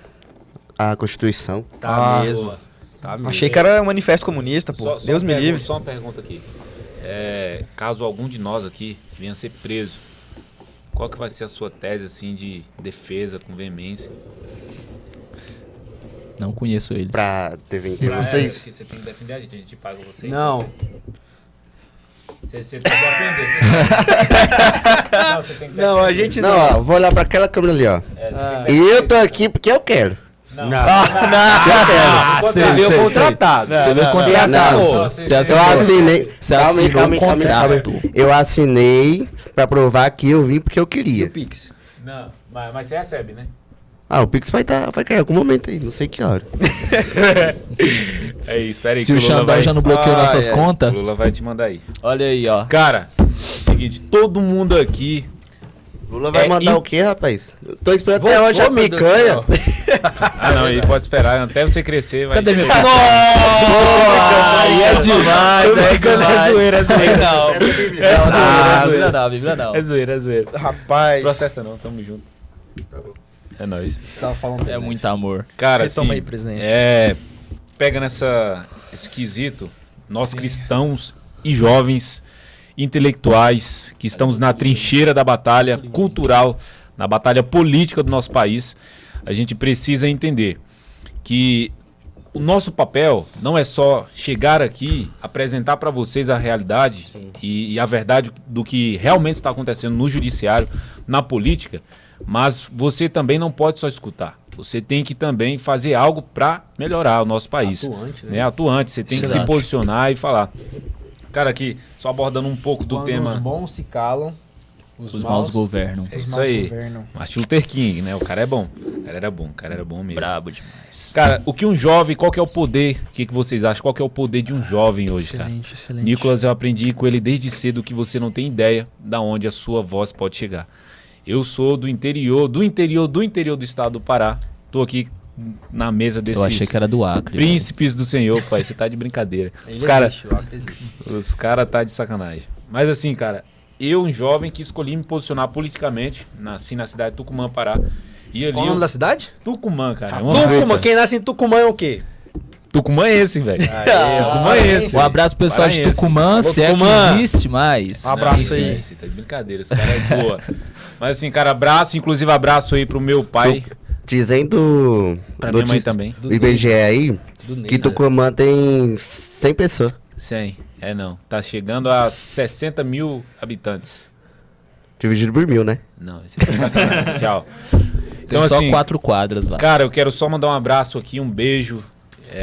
Speaker 5: a Constituição.
Speaker 4: Tá
Speaker 1: Ah,
Speaker 4: mesmo. Tá mesmo.
Speaker 1: Achei que era um manifesto comunista, pô. Deus me livre.
Speaker 3: Só uma pergunta aqui. Caso algum de nós aqui venha a ser preso, qual que vai ser a sua tese assim de defesa com veemência?
Speaker 2: Não conheço eles.
Speaker 5: Pra defender vocês.
Speaker 3: Que você tem que defender a gente paga você.
Speaker 4: Não.
Speaker 3: Você tem que defender. Não, você tem que
Speaker 4: Não, a
Speaker 3: defender.
Speaker 4: gente
Speaker 5: Não, ó, vou olhar pra aquela câmera ali, ó.
Speaker 3: Você tem que
Speaker 5: E
Speaker 3: defender.
Speaker 5: eu tô aqui porque eu quero.
Speaker 3: Não.
Speaker 4: Você veio contratado.
Speaker 2: Você veio
Speaker 5: Não,
Speaker 2: contratado. Você
Speaker 5: Eu assinei.
Speaker 2: Você
Speaker 5: Calma aí,
Speaker 2: assinou
Speaker 5: calma aí,
Speaker 2: um
Speaker 5: calma aí, calma aí.
Speaker 2: contrato.
Speaker 5: Eu assinei pra provar que eu vim porque eu queria.
Speaker 4: Pix.
Speaker 3: Não, mas você recebe, né?
Speaker 5: O Pix vai cair em algum momento aí, não sei que hora.
Speaker 3: É isso, espera aí.
Speaker 2: Se o Xandão já não bloqueou nossas contas,
Speaker 3: O Lula vai te mandar aí.
Speaker 2: olha aí, ó.
Speaker 3: Cara, seguinte, todo mundo aqui...
Speaker 5: Lula vai
Speaker 3: É,
Speaker 5: mandar
Speaker 3: e-
Speaker 5: o quê, rapaz? Eu tô esperando até hoje a
Speaker 4: meu Deus do
Speaker 5: picanha.
Speaker 4: céu.
Speaker 3: Ah, não, ele pode esperar até você crescer. Vai
Speaker 2: Cadê meu
Speaker 3: chegar.
Speaker 2: Aí é demais, é demais.
Speaker 3: É zoeira, é zoeira.
Speaker 2: Não,
Speaker 3: É
Speaker 2: Bíblia
Speaker 3: zoeira.
Speaker 2: não, Bíblia não.
Speaker 3: É zoeira, é zoeira.
Speaker 1: Rapaz.
Speaker 3: Processa não, tamo junto. É nóis.
Speaker 4: Tava falando
Speaker 2: É
Speaker 4: presente.
Speaker 2: muito amor.
Speaker 3: Cara,
Speaker 1: Retoma
Speaker 3: assim,
Speaker 1: aí, presidente.
Speaker 3: pega esse quesito, nós cristãos e jovens intelectuais que estamos na trincheira da batalha cultural, na batalha política do nosso país, a gente precisa entender que o nosso papel não é só chegar aqui, apresentar para vocês a realidade e a verdade do que realmente está acontecendo no judiciário, na política, mas você também não pode só escutar. Você tem que também fazer algo para melhorar o nosso país.
Speaker 4: Atuante, né?
Speaker 3: Né? Atuante, você tem que se
Speaker 2: Exato.
Speaker 3: posicionar e falar. Cara, aqui, só abordando um pouco do
Speaker 4: Quando
Speaker 3: tema.
Speaker 4: os bons se calam,
Speaker 2: Os maus governam.
Speaker 3: É
Speaker 1: Os
Speaker 3: isso
Speaker 1: maus
Speaker 3: aí.
Speaker 1: governam.
Speaker 3: Martin Luther King, né? O cara é bom. O cara era bom mesmo.
Speaker 2: Brabo demais.
Speaker 3: Cara, o que um jovem, qual que é o poder? O que vocês acham? Qual que é o poder de um jovem hoje, cara?
Speaker 1: Excelente, excelente.
Speaker 3: Nicolas, eu aprendi com ele desde cedo que você não tem ideia da onde a sua voz pode chegar. Eu sou do interior do estado do Pará. Tô aqui na mesa desses
Speaker 2: Eu achei que era do Acre.
Speaker 3: príncipes do Senhor, pai. Você tá de brincadeira.
Speaker 4: Ele
Speaker 3: Os caras
Speaker 4: existe, o Acre existe.
Speaker 3: os cara tá de sacanagem. Mas assim, cara, eu, um jovem que escolhi me posicionar politicamente, nasci na cidade de Tucumã, Pará. E ali
Speaker 4: Qual o nome da cidade?
Speaker 3: Tucumã, cara.
Speaker 4: Tucumã. Quem nasce em Tucumã é o quê?
Speaker 3: Tucumã é esse, velho. Tucumã é esse.
Speaker 2: Um abraço pro pessoal de
Speaker 3: Paraense.
Speaker 2: Tucumã, se é que
Speaker 4: Tucumã.
Speaker 2: existe mais.
Speaker 1: Um abraço
Speaker 3: Não,
Speaker 1: aí.
Speaker 3: velho, Você tá de brincadeira, esse cara é boa. Mas assim, cara, abraço, inclusive abraço aí pro meu pai,
Speaker 5: Dizendo
Speaker 3: pra minha mãe também.
Speaker 5: do IBGE aí,
Speaker 4: Do Ney,
Speaker 5: que
Speaker 4: né?
Speaker 5: Tucumã tem 100 pessoas.
Speaker 3: Sim, não. Tá chegando a 60 mil habitantes.
Speaker 5: Dividido por 1000, né?
Speaker 3: Não, esse é sacanagem. Tchau.
Speaker 2: Tem
Speaker 3: Então,
Speaker 2: só
Speaker 3: assim,
Speaker 2: 4 quadras lá.
Speaker 3: cara, eu quero só mandar um abraço aqui, um beijo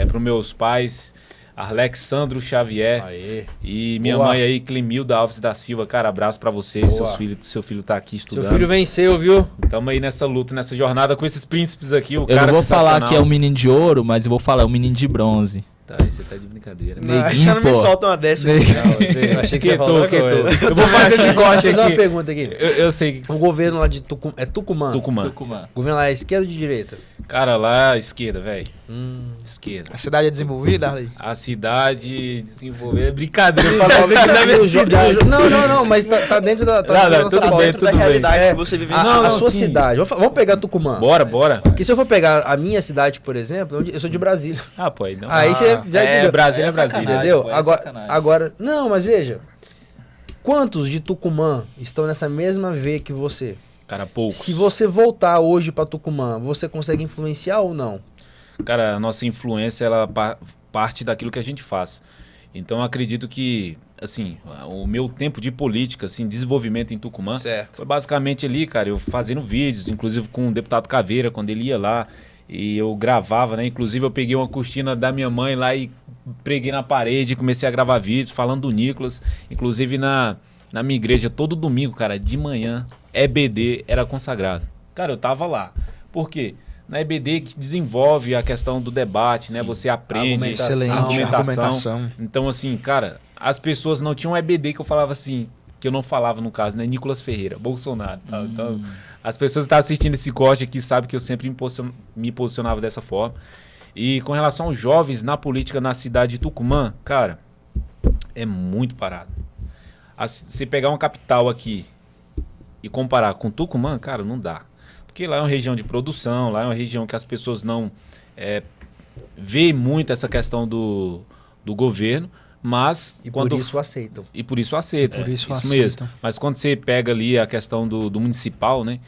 Speaker 3: pros meus pais, Alexandro Xavier
Speaker 4: Aê.
Speaker 3: e minha
Speaker 4: Boa.
Speaker 3: mãe aí, Clemilda Alves da Silva. Cara, abraço pra você,
Speaker 4: Boa.
Speaker 3: seu filho tá aqui
Speaker 4: Seu
Speaker 3: estudando.
Speaker 4: filho venceu, viu?
Speaker 3: Tamo aí nessa luta, nessa jornada com esses príncipes aqui. O
Speaker 2: Eu
Speaker 3: cara
Speaker 2: não vou falar
Speaker 3: sensacional.
Speaker 2: que é um menino de ouro, mas eu vou falar, é um menino de bronze.
Speaker 3: Tá, aí você tá de brincadeira.
Speaker 2: Neguinho,
Speaker 1: Você não me
Speaker 2: pô.
Speaker 1: solta uma dessa aqui.
Speaker 3: Não, você...
Speaker 4: Eu achei que você falou outra coisa.
Speaker 3: Eu vou fazer esse corte
Speaker 4: Deixa eu fazer uma
Speaker 3: aqui.
Speaker 4: pergunta aqui.
Speaker 3: Eu sei que...
Speaker 4: O governo lá de Tucumã. É Tucumã?
Speaker 3: Tucumã.
Speaker 2: Tucumã.
Speaker 4: O governo lá é esquerda ou de direita?
Speaker 3: Cara, lá, esquerda, velho. Esquerda.
Speaker 1: A cidade é desenvolvida, Arley?
Speaker 3: A cidade desenvolver é brincadeira. Falar isso aqui na minha
Speaker 4: E o jo-
Speaker 3: cidade.
Speaker 4: Não, mas tá dentro da, tá
Speaker 3: Não,
Speaker 4: dentro da
Speaker 3: não,
Speaker 4: nossa
Speaker 3: tudo
Speaker 4: pauta.
Speaker 3: bem,
Speaker 1: Dentro da
Speaker 3: tudo bem.
Speaker 1: realidade
Speaker 4: É,
Speaker 1: que você vive
Speaker 4: A,
Speaker 3: Não,
Speaker 4: a sua
Speaker 3: sim.
Speaker 4: cidade. Vamos pegar Tucumã.
Speaker 3: Bora.
Speaker 4: Porque se eu for pegar a minha cidade, por exemplo, eu sou de Brasília.
Speaker 3: Ah, pô, aí não.
Speaker 4: Aí você já entendeu.
Speaker 3: Brasília é
Speaker 2: É
Speaker 3: Brasília.
Speaker 2: sacanagem.
Speaker 4: Entendeu?
Speaker 2: pô, é
Speaker 4: Agora,
Speaker 2: sacanagem.
Speaker 4: agora. Não, mas veja. Quantos de Tucumã estão nessa mesma veia que você?
Speaker 3: Cara, poucos.
Speaker 4: Se você voltar hoje pra Tucumã, você consegue influenciar ou não?
Speaker 3: Cara, a nossa influência, ela parte daquilo que a gente faz. Então, eu acredito que, assim, o meu tempo de política, assim, desenvolvimento em Tucumã,
Speaker 1: Certo.
Speaker 3: foi basicamente ali, cara, eu fazendo vídeos, inclusive com o deputado Caveira, quando ele ia lá, e eu gravava, né? Inclusive, eu peguei uma cortina da minha mãe lá e preguei na parede, comecei a gravar vídeos falando do Nicolas. Inclusive, na minha igreja, todo domingo, cara, de manhã, EBD era consagrado. Cara, eu tava lá. Por quê? Na EBD que desenvolve a questão do debate, né? Você aprende
Speaker 4: Argumentação.
Speaker 1: Excelente.
Speaker 3: argumentação. Então, assim, cara, as pessoas não tinham EBD que eu falava assim, que eu não falava no caso, né? Nicolas Ferreira, Bolsonaro. Tal. Então, as pessoas que estão assistindo esse corte aqui sabem que eu sempre me posicionava dessa forma. E com relação aos jovens na política na cidade de Tucumã, cara, é muito parado. Se pegar uma capital aqui e comparar com Tucumã, cara, não dá. Porque lá é uma região de produção, lá é uma região que as pessoas não veem muito essa questão do governo, mas...
Speaker 4: E por isso aceitam.
Speaker 3: E por isso aceita.
Speaker 1: Por isso
Speaker 3: mesmo.
Speaker 1: aceitam.
Speaker 3: Mas quando você pega ali a questão do municipal, né?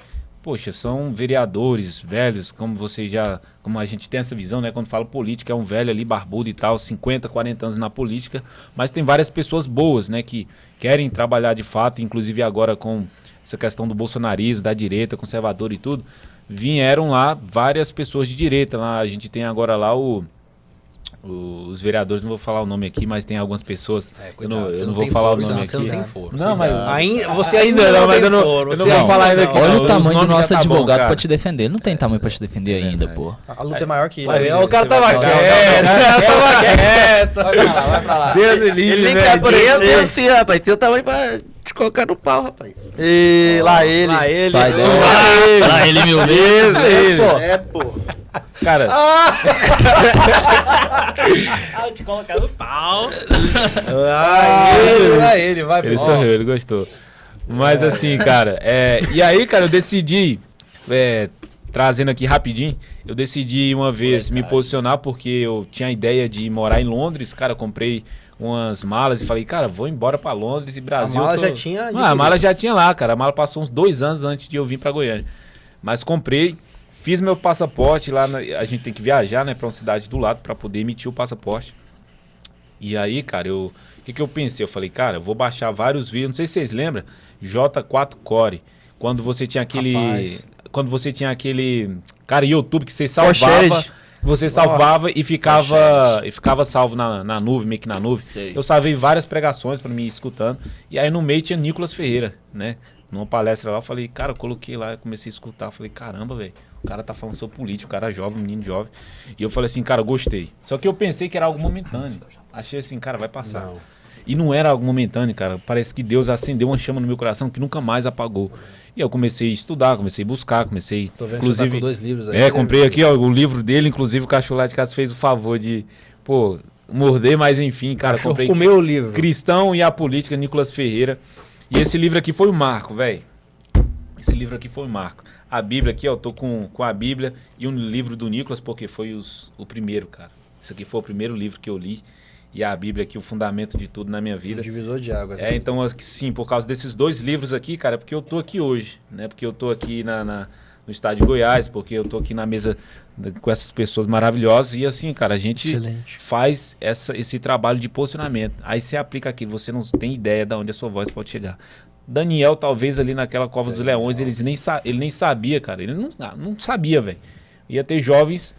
Speaker 3: Poxa, são vereadores velhos, como a gente tem essa visão, né? Quando fala política, é um velho ali, barbudo e tal, 50, 40 anos na política, mas tem várias pessoas boas, né? Que querem trabalhar de fato, inclusive agora com essa questão do bolsonarismo, da direita, conservador e tudo, vieram lá várias pessoas de direita. Lá, a gente tem agora lá o os vereadores, não vou falar o nome aqui, mas tem algumas pessoas,
Speaker 4: Cuidado,
Speaker 3: eu não vou falar o nome aqui.
Speaker 4: Você não tem foro.
Speaker 3: Não, mas
Speaker 4: Você ainda não,
Speaker 3: mas eu não vou falar ainda aqui.
Speaker 2: Olha
Speaker 3: não,
Speaker 2: o tamanho do nosso
Speaker 3: já tá bom,
Speaker 2: advogado
Speaker 3: cara.
Speaker 2: pra te defender. Ele não tem tamanho pra te defender ainda, pô.
Speaker 1: A luta é maior que ele.
Speaker 3: Vai ver,
Speaker 4: O cara tava
Speaker 3: Você vai-
Speaker 4: quieto.
Speaker 1: Tava quieto.
Speaker 2: Vai pra lá.
Speaker 3: Deus me livre,
Speaker 1: Ele nem
Speaker 3: velho.
Speaker 1: quer aparecer.
Speaker 5: Eu assim, rapaz. Tem o tamanho pra te colocar no pau, rapaz.
Speaker 1: E lá ele.
Speaker 2: Sai daí. Lá ele, meu
Speaker 3: Isso,
Speaker 2: Deus.
Speaker 1: É, pô.
Speaker 3: Cara,
Speaker 1: Te colocar no pau.
Speaker 4: Ele vai
Speaker 3: ele sorriu, ele gostou. Mas assim, cara, e aí, cara, eu decidi, trazendo aqui rapidinho, eu decidi uma vez me posicionar porque eu tinha a ideia de morar em Londres, cara, eu comprei umas malas e falei, cara, vou embora pra Londres e Brasil.
Speaker 4: A mala já tinha
Speaker 3: A mala já tinha lá, cara, a mala passou uns 2 anos antes de eu vir pra Goiânia. Mas comprei, fiz meu passaporte lá, a gente tem que viajar, né, pra uma cidade do lado pra poder emitir o passaporte. E aí, cara, o que eu pensei? Eu falei, cara, eu vou baixar vários vídeos, não sei se vocês lembram, J4 Core, quando você tinha aquele...
Speaker 1: Rapaz.
Speaker 3: Quando você tinha aquele... Cara, YouTube que você
Speaker 1: For
Speaker 3: salvava...
Speaker 1: shared.
Speaker 3: Você salvava e ficava salvo na nuvem, meio que na nuvem.
Speaker 2: Sei.
Speaker 3: Eu salvei várias pregações pra mim escutando. E aí no meio tinha Nicolas Ferreira, né? Numa palestra lá, eu falei, cara, eu coloquei lá, eu comecei a escutar. Eu falei, caramba, velho, o cara tá falando sobre política, o cara é jovem, menino jovem. E eu falei assim, cara, eu gostei. Só que eu pensei que era algo momentâneo. Achei assim, cara, vai passar.
Speaker 4: Não.
Speaker 3: E não era algo momentâneo, cara. Parece que Deus acendeu uma chama no meu coração que nunca mais apagou. E eu comecei a estudar, comecei a buscar, comecei...
Speaker 4: Tô vendo que
Speaker 3: inclusive,
Speaker 4: você tá com 2 livros aí.
Speaker 3: comprei aqui, ó, o livro dele, inclusive o cachorro lá de casa fez o favor de, morder, mas enfim, cara,
Speaker 4: Cachorro
Speaker 3: comprei
Speaker 4: comeu o livro.
Speaker 3: Cristão e a Política, Nicolas Ferreira. E esse livro aqui foi o marco, velho. Esse livro aqui foi o marco. A Bíblia aqui, ó, eu tô com a Bíblia e um livro do Nicolas, porque foi o primeiro, cara. Esse aqui foi o primeiro livro que eu li. E a Bíblia aqui, o fundamento de tudo na minha vida.
Speaker 4: Um divisor de águas.
Speaker 3: Então, sim, por causa desses 2 livros aqui, cara, porque eu tô aqui hoje, né? Porque eu tô aqui no estado de Goiás, porque eu tô aqui na mesa com essas pessoas maravilhosas. E assim, cara, a gente
Speaker 1: Excelente.
Speaker 3: faz esse trabalho de posicionamento. Aí você aplica aquilo, você não tem ideia de onde a sua voz pode chegar. Daniel, talvez ali naquela Cova dos Leões, ele nem sabia, cara. Ele não sabia, velho. Ia ter jovens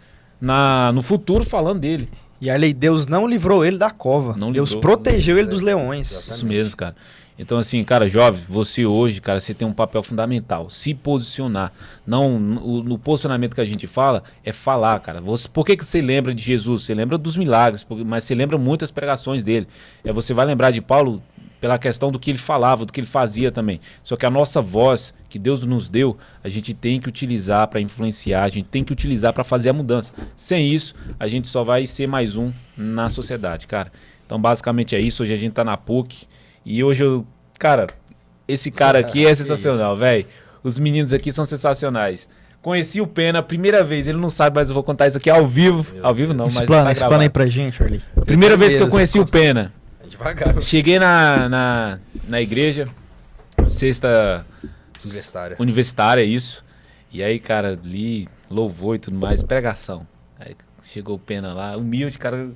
Speaker 3: no futuro falando dele.
Speaker 1: E olha aí, Deus não livrou ele da cova.
Speaker 3: Não
Speaker 1: Deus
Speaker 3: livrou.
Speaker 1: protegeu ele dos leões.
Speaker 3: Isso mesmo, cara. Então, assim, cara, jovem, você hoje, cara, você tem um papel fundamental. Se posicionar. Não, no posicionamento que a gente fala, é falar, cara. Por que você lembra de Jesus? Você lembra dos milagres, mas você lembra muitas pregações dele. Você vai lembrar de Paulo pela questão do que ele falava, do que ele fazia também. Só que a nossa voz, que Deus nos deu, a gente tem que utilizar para influenciar, a gente tem que utilizar para fazer a mudança. Sem isso, a gente só vai ser mais um na sociedade, cara. Então, basicamente é isso. Hoje a gente tá na PUC e hoje cara, esse cara aqui é sensacional, velho. Os meninos aqui são sensacionais. Conheci o Pena a primeira vez, ele não sabe, mas eu vou contar isso aqui ao vivo. Ao vivo não, mas
Speaker 1: Explana
Speaker 3: tá
Speaker 1: aí
Speaker 3: gravado.
Speaker 1: pra gente, Charlie.
Speaker 3: Primeira vez que eu conheci o Pena.
Speaker 4: Devagar.
Speaker 3: Cheguei na igreja, sexta universitária, isso. E aí, cara, li louvor e tudo mais, pregação. Aí chegou o Pena lá, humilde, cara,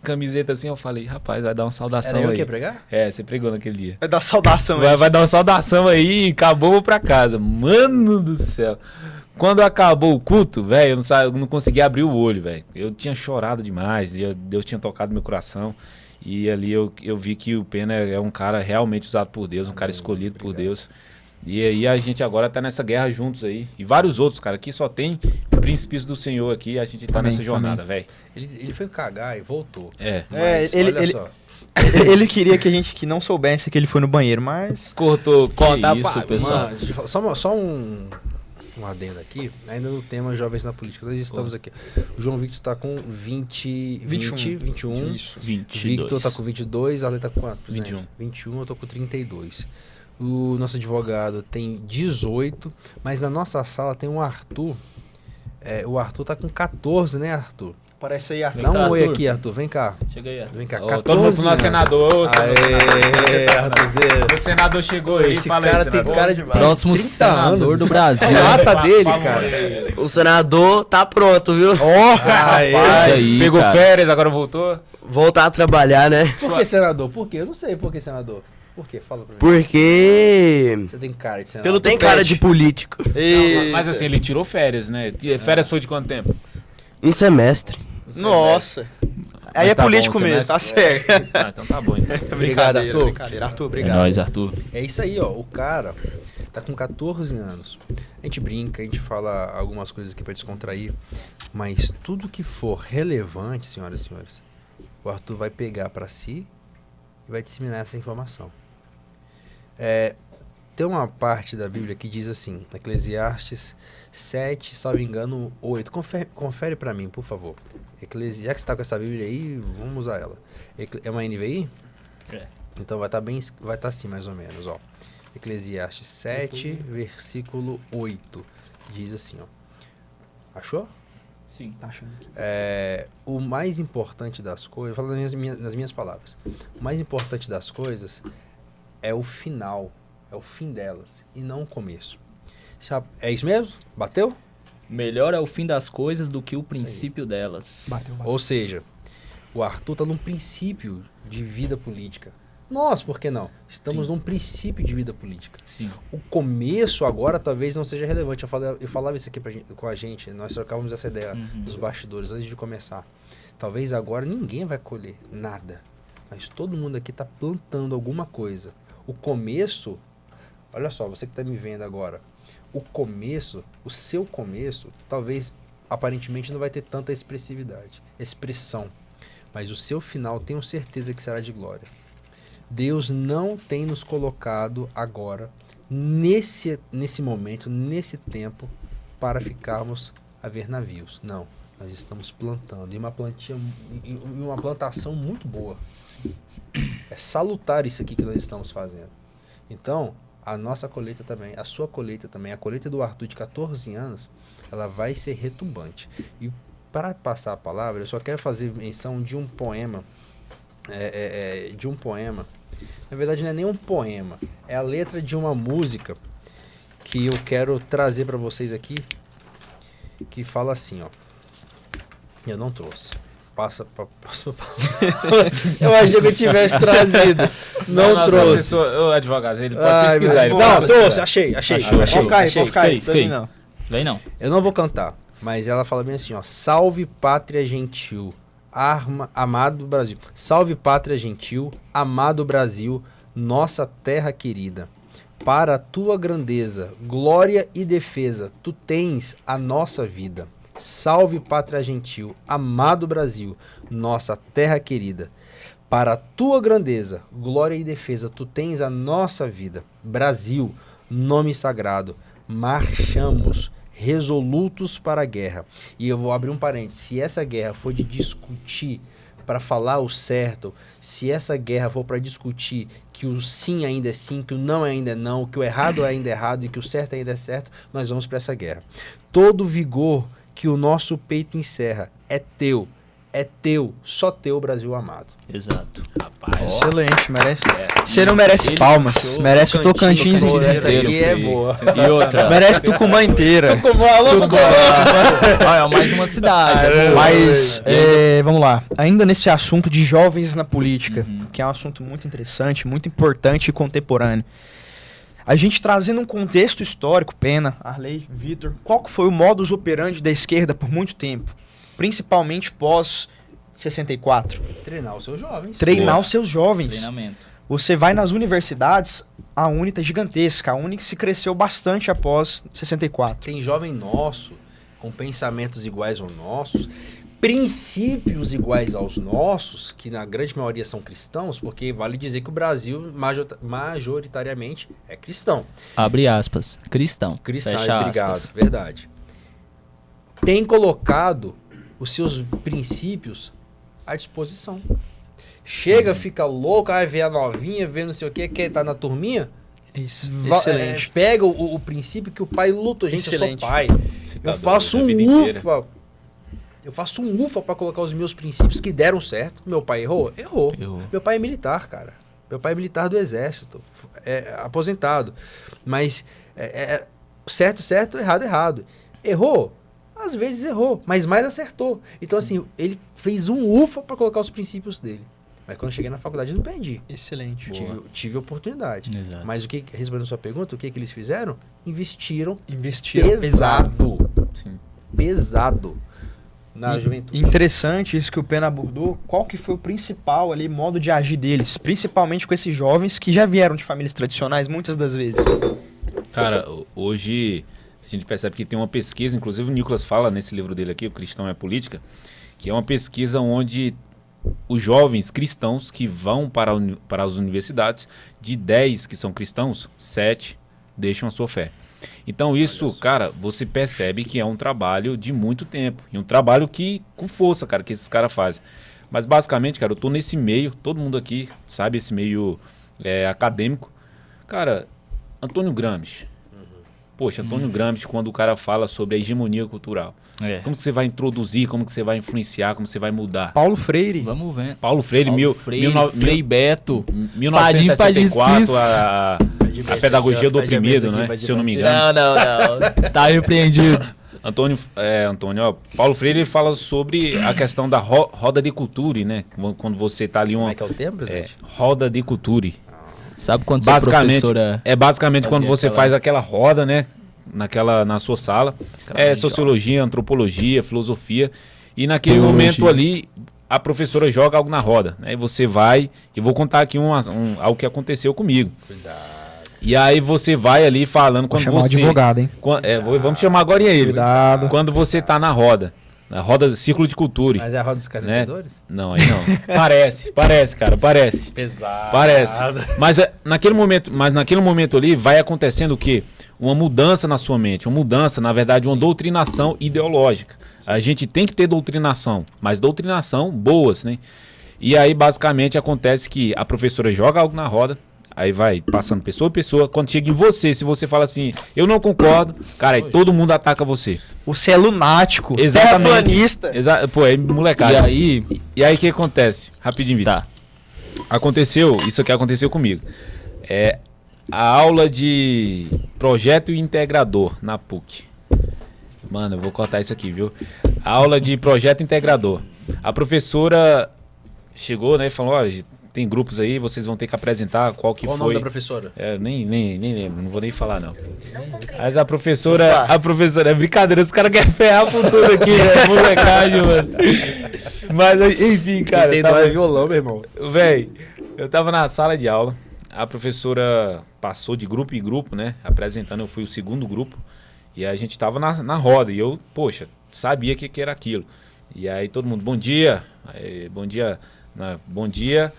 Speaker 3: camiseta assim, eu falei, rapaz, vai dar uma saudação
Speaker 4: Era eu
Speaker 3: aí.
Speaker 4: que ia pregar?
Speaker 3: Você pregou naquele dia.
Speaker 1: Vai dar saudação aí.
Speaker 3: Vai dar uma saudação aí e acabou, vou pra casa. Mano do céu. Quando acabou o culto, velho, eu não conseguia abrir o olho, velho. Eu tinha chorado demais, Deus tinha tocado meu coração. E ali eu vi que o Pena é um cara realmente usado por Deus, um cara escolhido por Deus. E aí a gente agora tá nessa guerra juntos aí. E vários outros, cara. Aqui só tem príncipes do Senhor aqui. A gente tá
Speaker 1: Amém,
Speaker 3: nessa jornada, velho.
Speaker 4: Ele foi cagar e voltou.
Speaker 3: Mas
Speaker 1: ele
Speaker 4: só.
Speaker 1: Ele queria que a gente que não soubesse que ele foi no banheiro, mas...
Speaker 3: cortou.
Speaker 2: Conta
Speaker 3: Que isso,
Speaker 2: pra-
Speaker 3: pessoal.
Speaker 4: Mano, deixa eu falar, só um adendo aqui, ainda no tema Jovens na Política. Nós estamos aqui. O João Victor tá com 21.
Speaker 1: Isso.
Speaker 4: O Victor tá com 22, a Ale tá com quanto?
Speaker 3: 21.
Speaker 4: 21, eu tô com 32. O nosso advogado tem 18, mas na nossa sala tem um Arthur. O Arthur tá com 14, né, Arthur?
Speaker 1: Parece aí, Arthur.
Speaker 4: Dá um
Speaker 3: cá,
Speaker 4: oi
Speaker 3: Arthur.
Speaker 4: aqui, Arthur. Vem cá.
Speaker 3: Chega aí,
Speaker 4: Vem cá.
Speaker 3: Ó,
Speaker 4: 14
Speaker 3: todo mundo pro nosso
Speaker 4: anos.
Speaker 3: senador. ô, senador.
Speaker 4: Aê, Arthurzeiro.
Speaker 3: O senador chegou aí,
Speaker 4: Esse
Speaker 3: fala aí,
Speaker 4: cara tem
Speaker 3: senador.
Speaker 4: cara de
Speaker 2: Próximo
Speaker 4: 30
Speaker 2: senador
Speaker 4: anos.
Speaker 2: do Brasil.
Speaker 4: É a lata dele,
Speaker 3: Fala,
Speaker 4: cara.
Speaker 3: aí.
Speaker 5: O senador tá pronto, viu?
Speaker 4: Aê.
Speaker 2: Isso aí,
Speaker 3: Pegou
Speaker 2: cara.
Speaker 3: férias, agora voltou.
Speaker 5: Voltar a trabalhar, né?
Speaker 4: Por que senador? Por quê? Eu não sei por que senador. Por quê? Fala pra mim.
Speaker 5: Porque
Speaker 4: Você tem cara de senador.
Speaker 1: Pelo
Speaker 5: tem
Speaker 1: tupete.
Speaker 5: cara de político.
Speaker 3: Não, mas assim, ele tirou férias, né? Férias foi de quanto tempo?
Speaker 5: Um semestre.
Speaker 1: Nossa. Aí
Speaker 3: Mas
Speaker 1: é
Speaker 3: tá
Speaker 1: político
Speaker 3: bom, você
Speaker 1: mesmo,
Speaker 3: não é-
Speaker 1: tá certo.
Speaker 3: Ah, então tá bom. Então.
Speaker 4: Obrigado, Arthur.
Speaker 1: Brincadeira, Arthur,
Speaker 2: É
Speaker 1: obrigado.
Speaker 2: nóis, Arthur.
Speaker 4: É isso aí, ó. O cara tá com 14 anos. A gente brinca, a gente fala algumas coisas aqui pra descontrair, mas tudo que for relevante, senhoras e senhores, o Arthur vai pegar pra si e vai disseminar essa informação. Tem uma parte da Bíblia que diz assim, Eclesiastes 7, se não me engano, 8. Confere pra mim, por favor. Já que você tá com essa Bíblia aí, vamos usar ela. É uma NVI?
Speaker 2: É.
Speaker 4: Então vai estar assim mais ou menos, ó. Eclesiastes 7, versículo 8. Diz assim, ó. Achou?
Speaker 2: Sim.
Speaker 1: Tá achando aqui.
Speaker 4: O mais importante das coisas, falando nas minhas palavras, o mais importante das coisas é o final, é o fim delas, e não o começo. É isso mesmo? Bateu?
Speaker 2: Melhor é o fim das coisas do que o princípio delas.
Speaker 1: Bateu.
Speaker 4: Ou seja, o Arthur está num princípio de vida política. Nós, por que não? Estamos
Speaker 2: Sim.
Speaker 4: num princípio de vida política.
Speaker 2: Sim.
Speaker 4: O começo agora talvez não seja relevante. Eu falava isso aqui com a gente, nós trocávamos essa ideia nos bastidores antes de começar. Talvez agora ninguém vai colher nada, mas todo mundo aqui está plantando alguma coisa. O começo, olha só, você que está me vendo agora, o começo, o seu começo, talvez aparentemente não vai ter tanta expressão, mas o seu final tenho certeza que será de glória. Deus não tem nos colocado agora, nesse momento, nesse tempo, para ficarmos a ver navios. Não, nós estamos plantando, e uma plantação muito boa. É salutar isso aqui que nós estamos fazendo. Então, a nossa colheita também, a sua colheita também, a colheita do Arthur de 14 anos, ela vai ser retumbante. E para passar a palavra, eu só quero fazer menção de um poema, na verdade não é nem um poema, é a letra de uma música que eu quero trazer para vocês aqui, que fala assim, ó. Eu não trouxe. Passa pra eu achei que eu tivesse trazido. Não
Speaker 3: Nosso
Speaker 4: trouxe.
Speaker 3: assessor, o advogado, ele pode
Speaker 4: Ai,
Speaker 3: pesquisar. Ele
Speaker 4: não,
Speaker 3: pode
Speaker 4: trouxe,
Speaker 3: pesquisar.
Speaker 4: achei.
Speaker 3: Achou.
Speaker 1: Pode ficar aí,
Speaker 2: Achei,
Speaker 1: pode ficar aí.
Speaker 2: fiquei.
Speaker 1: Também não.
Speaker 2: Vem não.
Speaker 4: Eu não vou cantar, mas ela fala bem assim, ó. Salve pátria gentil, amado Brasil. Salve pátria gentil, amado Brasil, nossa terra querida. Para a tua grandeza, glória e defesa, tu tens a nossa vida. Salve pátria gentil, amado Brasil, nossa terra querida. Para a tua grandeza, glória e defesa, tu tens a nossa vida. Brasil, nome sagrado, marchamos resolutos para a guerra. E eu vou abrir um parênteses. Se essa guerra for de discutir para falar o certo, se essa guerra for para discutir que o sim ainda é sim, que o não ainda é não, que o errado ainda é errado e que o certo ainda é certo, nós vamos para essa guerra. Todo vigor que o nosso peito encerra é teu, só teu, Brasil amado.
Speaker 2: Exato.
Speaker 3: Rapaz,
Speaker 1: Excelente, merece.
Speaker 3: É,
Speaker 1: Você não merece
Speaker 2: ele
Speaker 1: palmas,
Speaker 2: puxou
Speaker 1: merece o Tocantins
Speaker 2: Tocantins
Speaker 1: inteiro.
Speaker 2: inteiro,
Speaker 1: Essa aqui é
Speaker 3: sim.
Speaker 1: boa.
Speaker 2: E outra.
Speaker 1: Merece Tucumã inteira.
Speaker 2: Olha, mais uma cidade. é boa.
Speaker 1: Mas, vamos lá. Ainda nesse assunto de jovens na política, que é um assunto muito interessante, muito importante e contemporâneo. A gente trazendo um contexto histórico, Pena, Arley, Vitor, qual que foi o modus operandi da esquerda por muito tempo? Principalmente pós 64.
Speaker 4: Treinar os seus jovens.
Speaker 1: Treinar
Speaker 3: Boa.
Speaker 1: os seus jovens.
Speaker 2: Treinamento.
Speaker 1: Você vai nas universidades, a Unita é gigantesca. A Unix se cresceu bastante após 64.
Speaker 4: Tem jovem nosso, com pensamentos iguais aos nossos, princípios iguais aos nossos, que na grande maioria são cristãos, porque vale dizer que o Brasil majoritariamente é cristão.
Speaker 2: Abre aspas. Cristão.
Speaker 4: Cristão,
Speaker 2: Fecha
Speaker 4: obrigado,
Speaker 2: aspas.
Speaker 4: verdade. Tem colocado os seus princípios à disposição. Chega, fica louco, vai ver a novinha, vê não sei o que, quer estar na turminha.
Speaker 1: Isso.
Speaker 4: Excelente. Pega o princípio que o pai lutou. Gente,
Speaker 1: Excelente.
Speaker 4: eu sou pai.
Speaker 3: você tá
Speaker 4: Eu faço
Speaker 3: doido, a vida
Speaker 4: um
Speaker 3: inteira.
Speaker 4: ufa. Eu faço um ufa pra colocar os meus princípios que deram certo. Meu pai errou? Errou.
Speaker 2: Errou.
Speaker 4: Meu pai é militar, cara. Meu pai é militar do exército. É aposentado. Mas certo, errado. Errou? Às vezes errou, mas mais acertou. Então, assim, ele fez um ufa pra colocar os princípios dele. Mas quando eu cheguei na faculdade, eu não perdi.
Speaker 1: Excelente.
Speaker 4: Tive oportunidade.
Speaker 2: Exato.
Speaker 4: Mas respondendo a sua pergunta, o que eles fizeram? Investiram
Speaker 1: Investiram
Speaker 4: pesado.
Speaker 3: Sim.
Speaker 4: Pesado. na juventude.
Speaker 1: Interessante isso que o Pena abordou. Qual que foi o principal ali modo de agir deles? Principalmente com esses jovens que já vieram de famílias tradicionais, muitas das vezes.
Speaker 3: Cara, hoje a gente percebe que tem uma pesquisa, inclusive o Nicolas fala nesse livro dele aqui, O Cristão é Política, que é uma pesquisa onde os jovens cristãos que vão para as universidades, de 10 que são cristãos, 7 deixam a sua fé. Então isso, cara, você percebe que é um trabalho de muito tempo. E um trabalho que, com força, cara, que esses caras fazem. Mas basicamente, cara, eu tô nesse meio, todo mundo aqui sabe esse meio acadêmico. Cara, Antônio Gramsci. Poxa, Antônio Gramsci, quando o cara fala sobre a hegemonia cultural. Como que você vai introduzir, como que você vai influenciar, como você vai mudar?
Speaker 1: Paulo Freire.
Speaker 2: Vamos ver.
Speaker 3: Paulo Freire,
Speaker 2: Frei Beto.
Speaker 3: 1964, a pedagogia do oprimido, né? Se eu não me engano.
Speaker 2: Não. Tá repreendido.
Speaker 3: Antônio, ó, Paulo Freire ele fala sobre a questão da roda de cultura, né? Quando você tá ali
Speaker 4: Como é que é o termo, presidente?
Speaker 3: Roda de cultura.
Speaker 2: Sabe quando você é professora...
Speaker 3: É basicamente quando você
Speaker 2: aquela-
Speaker 3: faz aquela roda, né? Na sua sala. É sociologia, antropologia, filosofia. E naquele
Speaker 2: Teologia.
Speaker 3: momento ali, a professora joga algo na roda. Né? E você vai... E vou contar aqui algo que aconteceu comigo. E aí você vai ali falando
Speaker 1: Vou
Speaker 3: quando
Speaker 1: chamar o
Speaker 3: você...
Speaker 1: advogado, hein?
Speaker 3: Vamos chamar agora ele.
Speaker 1: Cuidado.
Speaker 3: Quando você tá na roda Círculo de Cultura.
Speaker 4: Mas é a roda dos esclarecedores?
Speaker 3: Não, aí não. Parece, cara, parece.
Speaker 4: Pesado.
Speaker 3: Parece. Mas naquele momento ali vai acontecendo o quê? Uma mudança na sua mente, uma mudança, na verdade, uma doutrinação ideológica. A gente tem que ter doutrinação, mas doutrinação boas, né? E aí, basicamente, acontece que a professora joga algo na roda, aí vai passando pessoa a pessoa. Quando chega em você, se você fala assim, eu não concordo, cara, aí todo mundo ataca você.
Speaker 1: Você é lunático.
Speaker 3: Exatamente.
Speaker 1: Terraplanista.
Speaker 3: Pô, é molecada.
Speaker 2: E
Speaker 3: E aí o que acontece? Rapidinho, Vitor.
Speaker 2: Tá.
Speaker 3: Isso aqui aconteceu comigo. É a aula de projeto integrador na PUC. Mano, eu vou cortar isso aqui, viu? A aula de projeto integrador. A professora chegou, né, e falou, olha, tem grupos aí, vocês vão ter que apresentar qual que
Speaker 4: Qual o
Speaker 3: foi.
Speaker 4: nome da professora?
Speaker 3: Nem lembro, não vou nem falar não. Mas a professora, é brincadeira, os caras querem ferrar por tudo aqui, né? Molecagem, mano. Mas, enfim, cara.
Speaker 4: Quem tem dó é violão, meu irmão.
Speaker 3: Véi, eu tava na sala de aula, a professora passou de grupo em grupo, né? Apresentando, eu fui o segundo grupo. E a gente tava na roda. E eu, poxa, sabia que era aquilo. E aí todo mundo, bom dia. Bom dia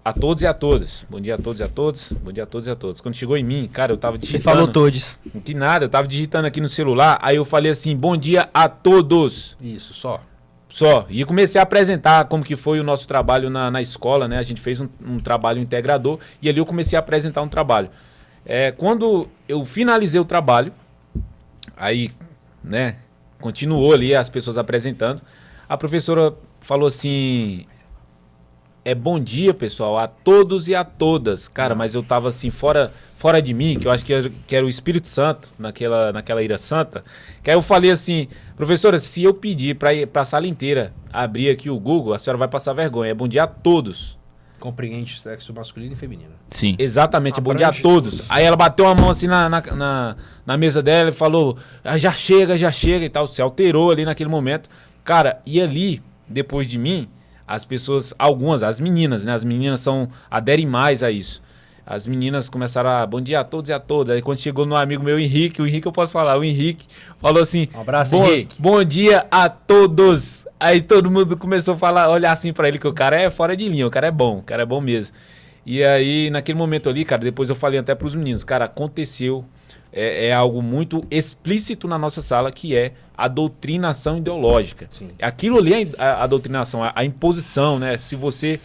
Speaker 3: a todos e a todas. Bom dia a todos e a todos. Bom dia a todos e a todos. Quando chegou em mim, cara, eu tava digitando.
Speaker 1: Você falou todos.
Speaker 3: Que nada, eu tava digitando aqui no celular. Aí eu falei assim, bom dia a todos.
Speaker 4: Isso, só.
Speaker 3: E comecei a apresentar como que foi o nosso trabalho na escola, né? A gente fez um trabalho integrador e ali eu comecei a apresentar um trabalho. Quando eu finalizei o trabalho, aí, né, continuou ali as pessoas apresentando, a professora falou assim, bom dia, pessoal, a todos e a todas. Cara, mas eu tava assim, fora de mim, que eu acho que era o Espírito Santo, naquela ira santa, que aí eu falei assim, professora, se eu pedir pra ir pra sala inteira abrir aqui o Google, a senhora vai passar vergonha. Bom dia a todos.
Speaker 4: Compreende sexo masculino e feminino.
Speaker 2: sim.
Speaker 3: Exatamente, bom dia a
Speaker 1: Abrange
Speaker 3: todos. Aí ela bateu a mão assim na mesa dela e falou, já chega e tal, se alterou ali naquele momento. Cara, e ali, depois de mim, as pessoas, as meninas, né? As meninas aderem mais a isso. As meninas começaram a bom dia a todos e a todas. Aí quando chegou no amigo meu, o Henrique eu posso falar, o Henrique falou assim,
Speaker 4: Um abraço, Henrique.
Speaker 3: bom dia a todos. Aí todo mundo começou a falar, olhar assim pra ele, que o cara é fora de linha, o cara é bom mesmo. E aí, naquele momento ali, cara, depois eu falei até pros meninos, cara, aconteceu, é algo muito explícito na nossa sala, que é a doutrinação ideológica.
Speaker 4: Sim.
Speaker 3: Aquilo ali é a doutrinação, a imposição, né? Se você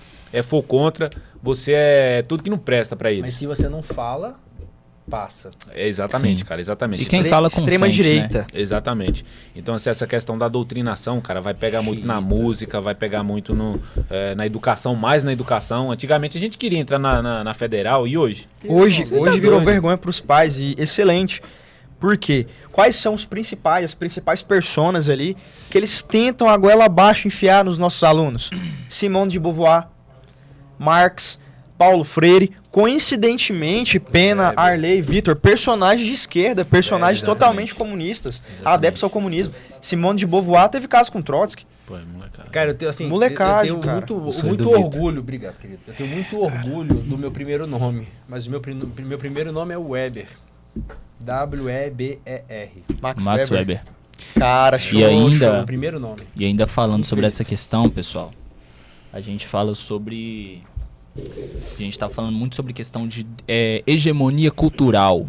Speaker 3: for contra, você é tudo que não presta pra eles.
Speaker 4: Mas se você não fala, passa.
Speaker 3: Exatamente,
Speaker 2: Sim.
Speaker 3: cara, exatamente.
Speaker 2: E quem fala
Speaker 1: Extrema
Speaker 2: consente,
Speaker 1: direita.
Speaker 2: né?
Speaker 3: Exatamente. Então, assim, essa questão da doutrinação, cara, vai pegar muito na música, vai pegar muito na educação, mais na educação. Antigamente a gente queria entrar na federal, e hoje?
Speaker 1: Hoje virou
Speaker 3: doido.
Speaker 1: vergonha para os pais e excelente. Por quê? Quais são as principais personas ali que eles tentam a goela abaixo enfiar nos nossos alunos? Simone de Beauvoir, Marx, Paulo Freire, coincidentemente, Pena,
Speaker 4: Weber.
Speaker 1: Arley, Vitor, personagens de esquerda, personagens
Speaker 4: Exatamente.
Speaker 1: totalmente comunistas,
Speaker 3: Exatamente.
Speaker 1: adeptos ao comunismo. Simone de Beauvoir teve caso com Trotsky.
Speaker 3: Pô, é molecada.
Speaker 4: Cara, eu tenho assim,
Speaker 1: Molecagem,
Speaker 4: eu tenho
Speaker 1: cara.
Speaker 3: Isso aí
Speaker 4: muito
Speaker 3: duvido.
Speaker 4: orgulho, obrigado, querido. Eu tenho muito orgulho do meu primeiro nome, mas o meu primeiro nome é Weber. W-E-B-E-R.
Speaker 1: Max
Speaker 2: Weber.
Speaker 1: Cara, show,
Speaker 2: E ainda-
Speaker 4: Meu primeiro nome.
Speaker 2: E ainda falando sobre
Speaker 4: Felipe.
Speaker 2: essa questão, pessoal, a gente fala sobre... A gente tá falando muito sobre questão de hegemonia cultural.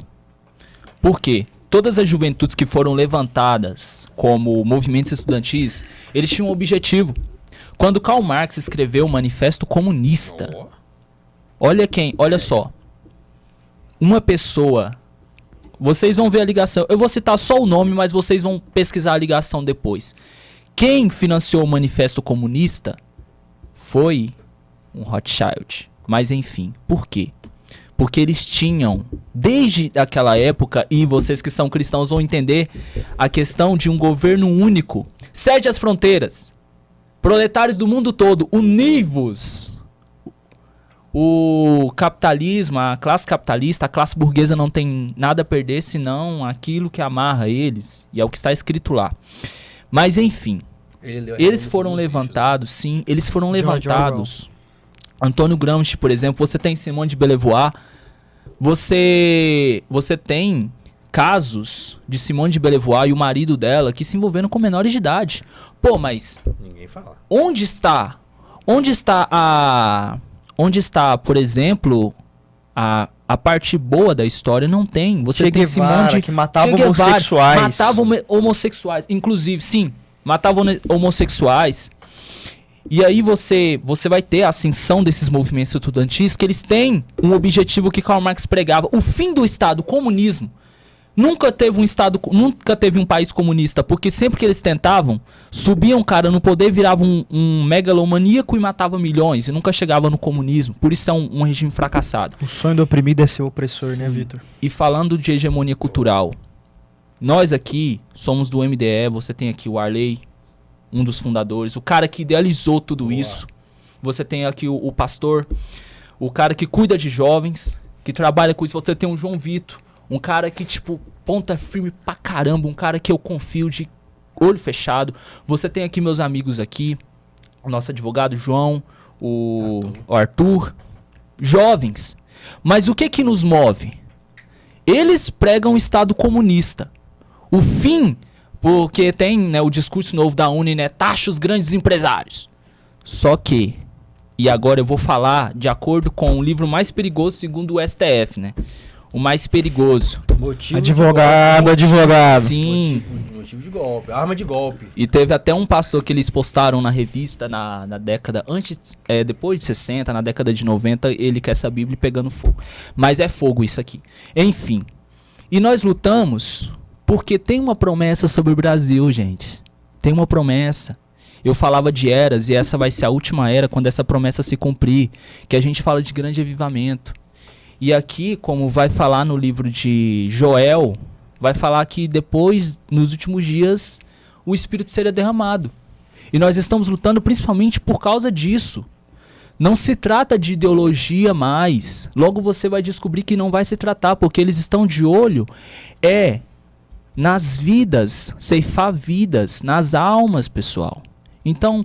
Speaker 2: Por quê? Todas as juventudes que foram levantadas como movimentos estudantis, eles tinham um objetivo. Quando Karl Marx escreveu o Manifesto Comunista,
Speaker 4: Ó,
Speaker 2: olha só. Uma pessoa... Vocês vão ver a ligação. Eu vou citar só o nome, mas vocês vão pesquisar a ligação depois. Quem financiou o Manifesto Comunista foi um Rothschild. Mas enfim, por quê? Porque eles tinham, desde aquela época, e vocês que são cristãos vão entender, a questão de um governo único. Cede as fronteiras. Proletários do mundo todo, univos. O capitalismo, a classe capitalista, a classe burguesa não tem nada a perder senão aquilo que amarra eles. E é o que está escrito lá. Mas enfim,
Speaker 4: ele leu a
Speaker 2: eles
Speaker 4: Revolução
Speaker 2: foram
Speaker 4: dos
Speaker 2: levantados, sim, eles foram
Speaker 1: George
Speaker 2: levantados. Antônio Gramsci, por exemplo, você tem Simone de Beauvoir, você tem casos de Simone de Beauvoir e o marido dela que se envolveram com menores de idade. Pô, mas
Speaker 4: bichos. Ninguém fala.
Speaker 2: onde está, por exemplo, a parte boa da história? Não tem. Você
Speaker 1: Che
Speaker 2: tem Simone
Speaker 1: Guevara,
Speaker 2: de
Speaker 1: que matava
Speaker 2: Che Guevara,
Speaker 1: homossexuais.
Speaker 2: matava homossexuais, inclusive, sim, matavam homossexuais. E aí você vai ter a ascensão desses movimentos estudantis que eles têm um objetivo que Karl Marx pregava, o fim do Estado, o comunismo. Nunca teve um país comunista, porque sempre que eles tentavam, subia um cara no poder, virava um megalomaníaco e matava milhões, e nunca chegava no comunismo. Por isso é um regime fracassado.
Speaker 1: O sonho do oprimido é ser o opressor, né,
Speaker 2: Sim.
Speaker 1: Vitor?
Speaker 2: E falando de hegemonia cultural, nós aqui somos do MDE, você tem aqui o Arley, um dos fundadores, o cara que idealizou tudo isso. Você tem aqui o pastor, o cara que cuida de jovens, que trabalha com isso. Você tem o João Vitor, um cara que, tipo, ponta firme pra caramba, um cara que eu confio de olho fechado. Você tem aqui meus amigos aqui, o nosso advogado João, o Arthur, jovens. Mas o que nos move? Eles pregam o Estado comunista. O fim, porque tem, né, o discurso novo da Uni, né, taxa os grandes empresários. Só que, e agora eu vou falar de acordo com o livro mais perigoso segundo o STF, né? O mais perigoso.
Speaker 4: Motivo
Speaker 1: Advogado.
Speaker 2: Sim.
Speaker 4: Motivo de golpe. Arma de golpe.
Speaker 2: E teve até um pastor que eles postaram na revista na década depois de 60, na década de 90, ele quer essa Bíblia pegando fogo. Mas é fogo isso aqui. Enfim. E nós lutamos porque tem uma promessa sobre o Brasil, gente. Tem uma promessa. Eu falava de eras e essa vai ser a última era quando essa promessa se cumprir, que a gente fala de grande avivamento. E aqui, como vai falar no livro de Joel, vai falar que depois, nos últimos dias, o Espírito seria derramado. E nós estamos lutando principalmente por causa disso. Não se trata de ideologia mais. Logo você vai descobrir que não vai se tratar, porque eles estão de olho nas vidas, ceifar vidas, nas almas, pessoal. Então,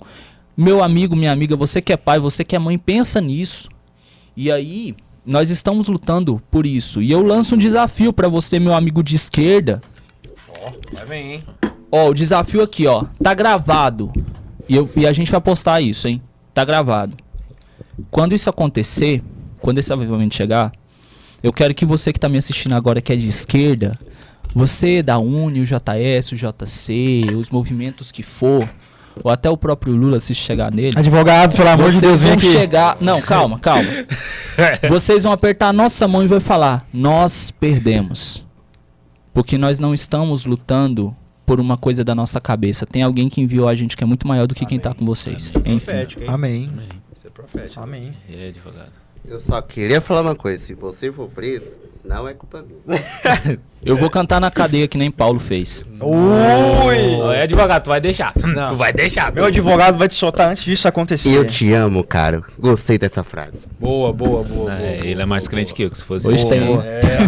Speaker 2: meu amigo, minha amiga, você que é pai, você que é mãe, pensa nisso. E aí, nós estamos lutando por isso. E eu lanço um desafio pra você, meu amigo de esquerda.
Speaker 4: Vai bem, hein?
Speaker 2: Ó, o desafio aqui, ó, tá gravado. E a gente vai postar isso, hein? Tá gravado. Quando isso acontecer, quando esse avivamento chegar, eu quero que você que tá me assistindo agora, que é de esquerda, você da Uni, o JS, o JC, os movimentos que for, ou até o próprio Lula, se chegar nele.
Speaker 1: Advogado, pelo amor de Deus,
Speaker 2: Vocês
Speaker 1: vem
Speaker 2: vão
Speaker 1: aqui.
Speaker 2: chegar... Não, calma. Vocês vão apertar a nossa mão e vai falar: nós perdemos. Porque nós não estamos lutando por uma coisa da nossa cabeça. Tem alguém que enviou a gente que é muito maior do que quem tá com vocês. Enfim.
Speaker 4: Profético, hein?
Speaker 1: Amém.
Speaker 4: Você é profético.
Speaker 1: Amém.
Speaker 3: É, advogado.
Speaker 5: Eu só queria falar uma coisa, se você for preso, Não é culpa minha.
Speaker 2: Eu vou cantar na cadeia que nem Paulo fez.
Speaker 1: Ui!
Speaker 3: É advogado, tu vai deixar.
Speaker 1: Não.
Speaker 3: Tu vai deixar.
Speaker 1: Meu advogado vai te soltar antes disso acontecer.
Speaker 5: Eu te amo, cara. Gostei dessa frase.
Speaker 1: Boa.
Speaker 3: Ele é mais crente que eu, que se fosse
Speaker 2: Hoje tem.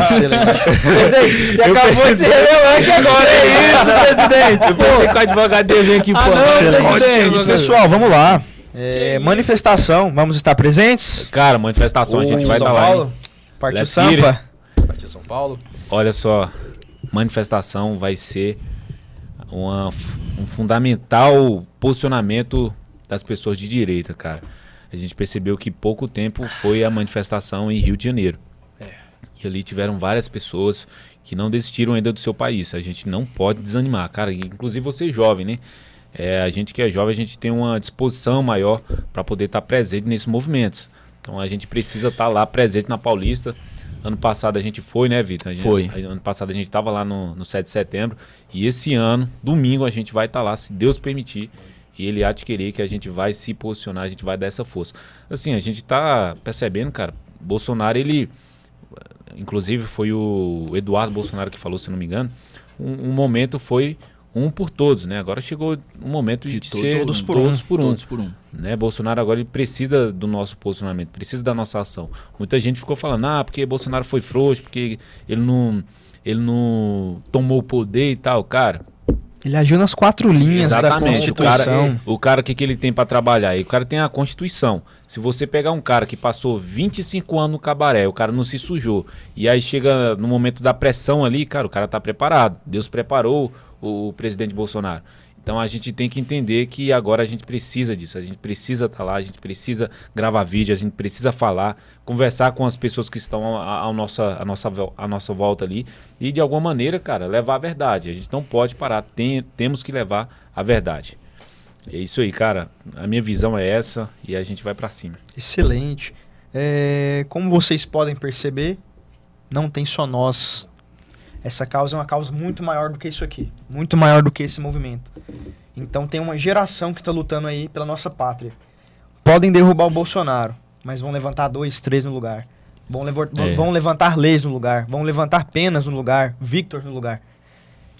Speaker 1: Excelente. Você acabou de ser relevante agora, é isso, presidente.
Speaker 3: Eu pensei que o advogado dele vem aqui, pô.
Speaker 1: Excelente. Pessoal, vamos lá. Manifestação, vamos estar presentes?
Speaker 3: Cara, manifestação, a gente vai estar lá, hein?
Speaker 1: Partiu
Speaker 3: Let's get
Speaker 1: Sampa.
Speaker 4: Partiu São Paulo.
Speaker 3: Olha só, manifestação vai ser um fundamental posicionamento das pessoas de direita, cara. A gente percebeu que pouco tempo foi a manifestação em Rio de Janeiro. E ali tiveram várias pessoas que não desistiram ainda do seu país. A gente não pode desanimar, cara. Inclusive você jovem, né? A gente que é jovem, a gente tem uma disposição maior para poder estar presente nesses movimentos. Então a gente precisa estar lá presente na Paulista. Ano passado a gente foi, né, Vitor?
Speaker 2: Foi.
Speaker 3: Ano passado a gente estava lá no 7 de setembro. E esse ano, domingo, a gente vai estar lá, se Deus permitir. E ele há de querer que a gente vai se posicionar, a gente vai dar essa força. Assim, a gente tá percebendo, cara, Bolsonaro, ele... Inclusive foi o Eduardo Bolsonaro que falou, se não me engano. Um momento foi um por todos, né? Agora chegou um momento de ser
Speaker 1: todos por
Speaker 2: Todos por um.
Speaker 3: né? Bolsonaro agora ele precisa do nosso posicionamento, precisa da nossa ação. Muita gente ficou falando, porque Bolsonaro foi frouxo, porque ele não tomou o poder e tal, cara.
Speaker 1: Ele agiu nas 4 linhas da Constituição.
Speaker 3: O cara que ele tem para trabalhar? E o cara tem a Constituição. Se você pegar um cara que passou 25 anos no cabaré, o cara não se sujou, e aí chega no momento da pressão ali, cara, o cara tá preparado. Deus preparou o presidente Bolsonaro. Então a gente tem que entender que agora a gente precisa disso, a gente precisa estar lá, a gente precisa gravar vídeo, a gente precisa falar, conversar com as pessoas que estão à nossa volta ali e de alguma maneira, cara, levar a verdade. A gente não pode parar, temos que levar a verdade. É isso aí, cara. A minha visão é essa e a gente vai pra cima.
Speaker 1: Excelente. Como vocês podem perceber, não tem só nós. Essa causa é uma causa muito maior do que isso aqui. Muito maior do que esse movimento. Então tem uma geração que está lutando aí pela nossa pátria. Podem derrubar o Bolsonaro, mas vão levantar 2, 3 no lugar. Vão levantar leis no lugar. Vão levantar penas no lugar. Victor no lugar.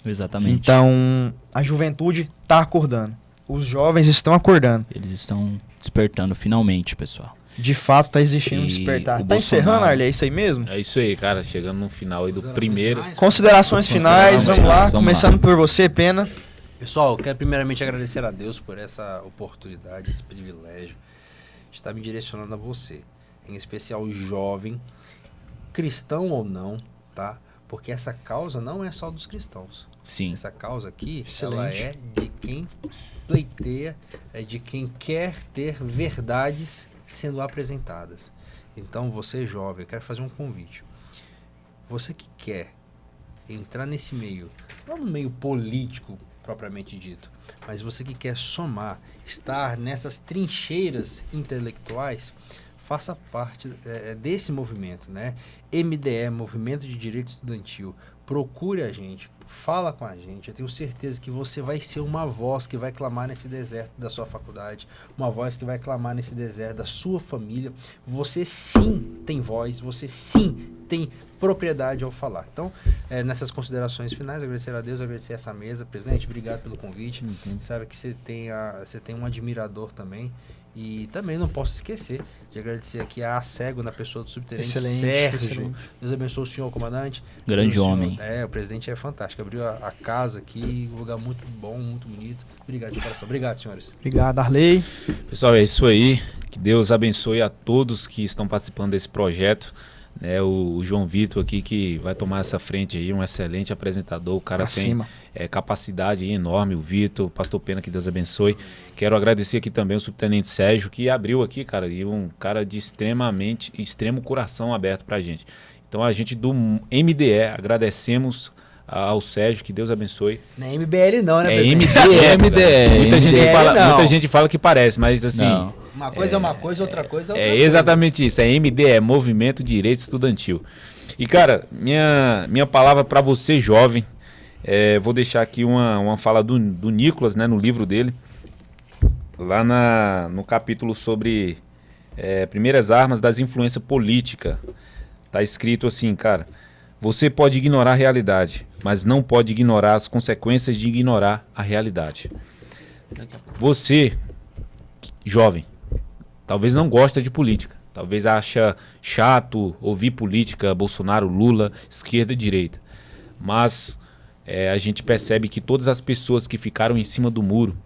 Speaker 2: Exatamente.
Speaker 1: Então a juventude está acordando. Os jovens estão acordando.
Speaker 2: Eles estão despertando finalmente, pessoal.
Speaker 1: De fato, está existindo um
Speaker 2: E
Speaker 1: despertar.
Speaker 2: o
Speaker 1: Tá encerrando,
Speaker 2: Bolsonaro-
Speaker 1: Arley? É isso aí mesmo?
Speaker 3: É isso aí, cara. Chegando no final aí do primeiro.
Speaker 1: Considerações finais, vamos lá.
Speaker 2: Vamos lá.
Speaker 1: Começando por você, Pena.
Speaker 4: Pessoal, eu quero primeiramente agradecer a Deus por essa oportunidade, esse privilégio de estar me direcionando a você, em especial jovem, cristão ou não, tá? Porque essa causa não é só dos cristãos.
Speaker 2: Sim.
Speaker 4: Essa causa aqui,
Speaker 1: Excelente.
Speaker 4: ela é de quem pleiteia, é de quem quer ter verdades sendo apresentadas. Então, você jovem, eu quero fazer um convite. Você que quer entrar nesse meio, não no meio político propriamente dito, mas você que quer somar, estar nessas trincheiras intelectuais, faça parte desse movimento, né? MDE, Movimento de Direito Estudantil. Procure a gente, fala com a gente. Eu tenho certeza que você vai ser uma voz que vai clamar nesse deserto da sua faculdade, uma voz que vai clamar nesse deserto da sua família. Você sim tem voz, você sim tem propriedade ao falar. Então, nessas considerações finais, agradecer a Deus, agradecer essa mesa. Presidente, obrigado pelo convite. Sabe que você tem um admirador também. E também não posso esquecer de agradecer aqui a Cego na pessoa do subtenente
Speaker 1: Excelente,
Speaker 4: Sérgio.
Speaker 1: excelente.
Speaker 4: Deus abençoe o senhor, comandante.
Speaker 2: Grande
Speaker 4: O senhor-
Speaker 2: homem.
Speaker 4: O presidente é fantástico. Abriu a casa aqui, um lugar muito bom, muito bonito. Obrigado de coração. Obrigado, senhores.
Speaker 1: Obrigado, Arley.
Speaker 3: Pessoal, é isso aí. Que Deus abençoe a todos que estão participando desse projeto. Né, o João Vitor aqui que vai tomar essa frente aí, um excelente apresentador. O cara
Speaker 1: Pra
Speaker 3: tem
Speaker 1: cima.
Speaker 3: capacidade aí enorme. O Vitor, o Pastor Pena, que Deus abençoe. Quero agradecer aqui também o subtenente Sérgio, que abriu aqui, cara, e um cara de extremo coração aberto pra gente. Então a gente do MDE agradecemos ao Sérgio, que Deus abençoe.
Speaker 4: Não é MBL não, né,
Speaker 3: É
Speaker 4: presidente?
Speaker 3: MDE.
Speaker 2: MDE.
Speaker 3: Muita gente fala que parece, mas assim...
Speaker 2: Não.
Speaker 4: Uma coisa é uma coisa, outra coisa é outra
Speaker 3: É
Speaker 4: coisa.
Speaker 3: exatamente isso, é MDE, Movimento Direito Estudantil. E cara, minha palavra para você jovem, vou deixar aqui uma fala do Nicolas, né, no livro dele, lá no capítulo sobre primeiras armas das influências políticas. Tá escrito assim, cara, Você pode ignorar a realidade, mas não pode ignorar as consequências de ignorar a realidade. Você, jovem, talvez não gosta de política. Talvez acha chato ouvir política, Bolsonaro, Lula, esquerda e direita. Mas a gente percebe que todas as pessoas que ficaram em cima do muro,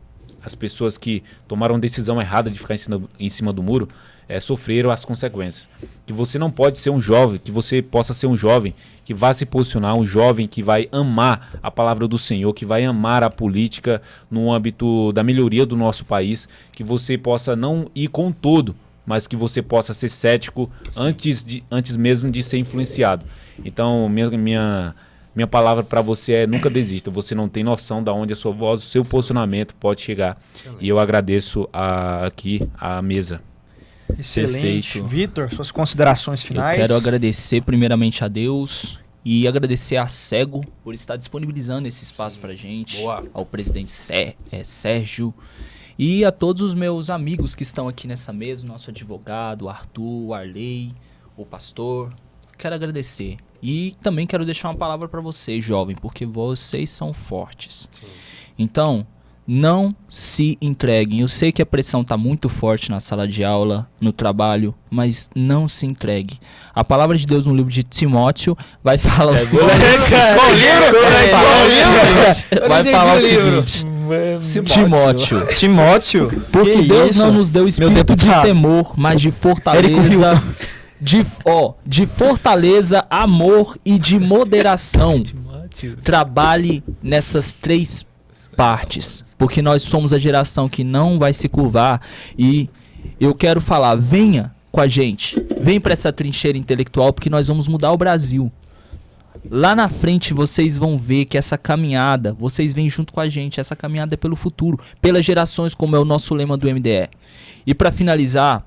Speaker 3: as pessoas que tomaram a decisão errada de ficar em cima do muro, sofreram as consequências. Que você não pode ser um jovem, que você possa ser um jovem que vai se posicionar, um jovem que vai amar a palavra do Senhor, que vai amar a política no âmbito da melhoria do nosso país, que você possa não ir com todo, mas que você possa ser cético antes mesmo de ser influenciado. Então, minha palavra para você é nunca desista. Você não tem noção de onde a sua voz, o seu posicionamento pode chegar. E eu agradeço aqui a mesa.
Speaker 1: Excelente.
Speaker 2: Perfeito.
Speaker 1: Vitor, suas considerações finais?
Speaker 2: Eu quero agradecer primeiramente a Deus e agradecer a Cego por estar disponibilizando esse espaço pra gente.
Speaker 4: Boa.
Speaker 2: Ao presidente Sérgio e a todos os meus amigos que estão aqui nessa mesa, o nosso advogado, o Arthur, o Arley, o pastor. Quero agradecer. E também quero deixar uma palavra para vocês, jovem, porque vocês são fortes. Sim. Então, não se entreguem. Eu sei que a pressão está muito forte na sala de aula, no trabalho, mas não se entregue. A palavra de Deus no livro de Timóteo vai falar o seguinte. Vai falar o seguinte. Timóteo. Porque Deus não nos deu espírito de temor, mas de fortaleza. De fortaleza, amor e de moderação. Trabalhe nessas 3 partes, porque nós somos a geração que não vai se curvar. E eu quero falar, venha com a gente, vem para essa trincheira intelectual, porque nós vamos mudar o Brasil. Lá na frente vocês vão ver que essa caminhada, vocês vêm junto com a gente, essa caminhada é pelo futuro, pelas gerações, como é o nosso lema do MDE. E para finalizar,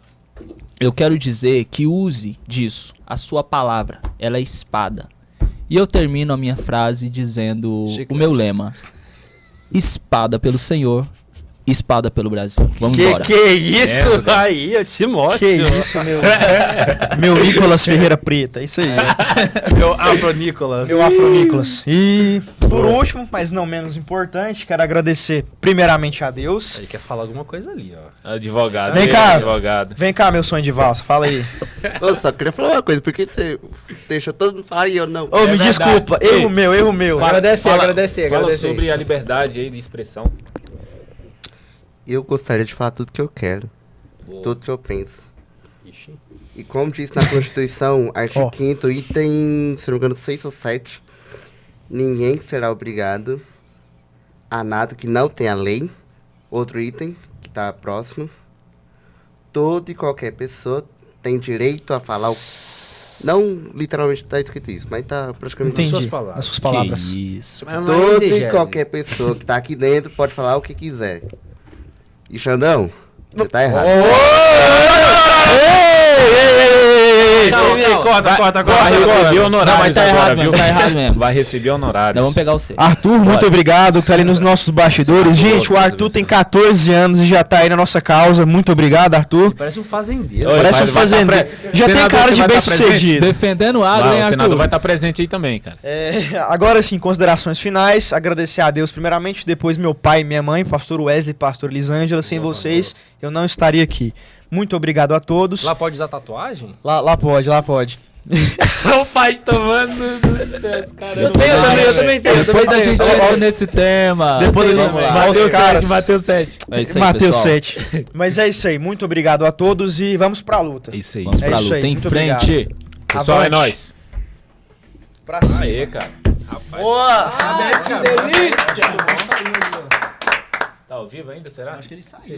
Speaker 2: eu quero dizer que use disso, a sua palavra, ela é espada. E eu termino a minha frase dizendo o meu lema: espada pelo Senhor, espada pelo Brasil. Vamos embora.
Speaker 5: Que isso? Aí, eu disse Timóteo.
Speaker 1: Que isso, meu Nicolas Ferreira Preta, isso aí.
Speaker 5: Meu Afro-Nicolas.
Speaker 1: Meu Afro-Nicolas. E, por último, mas não menos importante, quero agradecer primeiramente a Deus.
Speaker 4: Ele quer falar alguma coisa ali, ó.
Speaker 3: Advogado.
Speaker 1: Vem cá.
Speaker 3: Advogado.
Speaker 1: Vem cá, meu sonho de valsa, fala aí.
Speaker 5: Eu só queria falar uma coisa, por que você deixou todo mundo falar e eu não?
Speaker 1: Ô, me desculpa, erro meu.
Speaker 4: Agradecer.
Speaker 3: Fala sobre a liberdade aí de expressão.
Speaker 5: Eu gostaria de falar tudo que eu quero, tudo que eu penso.
Speaker 4: Ixi.
Speaker 5: E como diz na Constituição, artigo 5º, item, se não me engano, 6 ou 7, ninguém será obrigado a nada que não tenha lei. Outro item, que está próximo, toda e qualquer pessoa tem direito a falar não literalmente está escrito isso, mas está praticamente
Speaker 1: Entendi,
Speaker 4: suas
Speaker 1: as suas palavras.
Speaker 2: Que isso.
Speaker 5: Toda e qualquer pessoa que tá aqui dentro pode falar o que quiser. E Xandão, você tá errado.
Speaker 3: Corta. Vai receber honorários
Speaker 2: mas tá
Speaker 3: agora,
Speaker 2: errado
Speaker 3: viu?
Speaker 2: mesmo, tá errado mesmo.
Speaker 3: Vai receber honorários.
Speaker 2: Então vamos pegar o C.
Speaker 1: Arthur, muito obrigado, que tá ali nos nossos bastidores. Gente, o Arthur tem 14 anos e já tá aí na nossa causa. Muito obrigado, Arthur.
Speaker 4: Parece um fazendeiro.
Speaker 3: Oi,
Speaker 1: Parece um fazendeiro. Já tem
Speaker 3: Senador,
Speaker 1: cara
Speaker 3: você
Speaker 1: de
Speaker 3: vai
Speaker 1: bem
Speaker 3: estar presente?
Speaker 1: sucedido.
Speaker 2: Defendendo o agro, hein,
Speaker 3: O senador
Speaker 2: Arthur?
Speaker 3: vai estar presente aí também, cara.
Speaker 1: Agora sim, considerações finais. Agradecer a Deus primeiramente, depois meu pai e minha mãe, pastor Wesley, pastor Elisângela. Sem vocês, eu não estaria aqui. Muito obrigado a todos.
Speaker 4: Lá pode usar tatuagem?
Speaker 1: Lá pode.
Speaker 3: O pai tomando.
Speaker 5: Eu também tenho.
Speaker 2: Depois a gente entra nesse tema.
Speaker 1: Depois
Speaker 2: Vamos lá.
Speaker 3: Mateus 7.
Speaker 2: É isso aí,
Speaker 1: Mateus
Speaker 2: pessoal.
Speaker 1: 7. Mas é isso aí. Muito obrigado a todos e vamos pra luta.
Speaker 3: É isso aí.
Speaker 2: Vamos
Speaker 1: É
Speaker 2: pra
Speaker 1: isso
Speaker 2: luta.
Speaker 1: aí,
Speaker 2: Em
Speaker 1: muito
Speaker 2: frente.
Speaker 3: Pessoal, é
Speaker 1: Avante.
Speaker 3: nóis.
Speaker 1: Pra cima.
Speaker 3: Aê, cara.
Speaker 2: Parabéns, que delícia.
Speaker 3: Tá ao vivo ainda, será?
Speaker 4: Acho que ele saiu.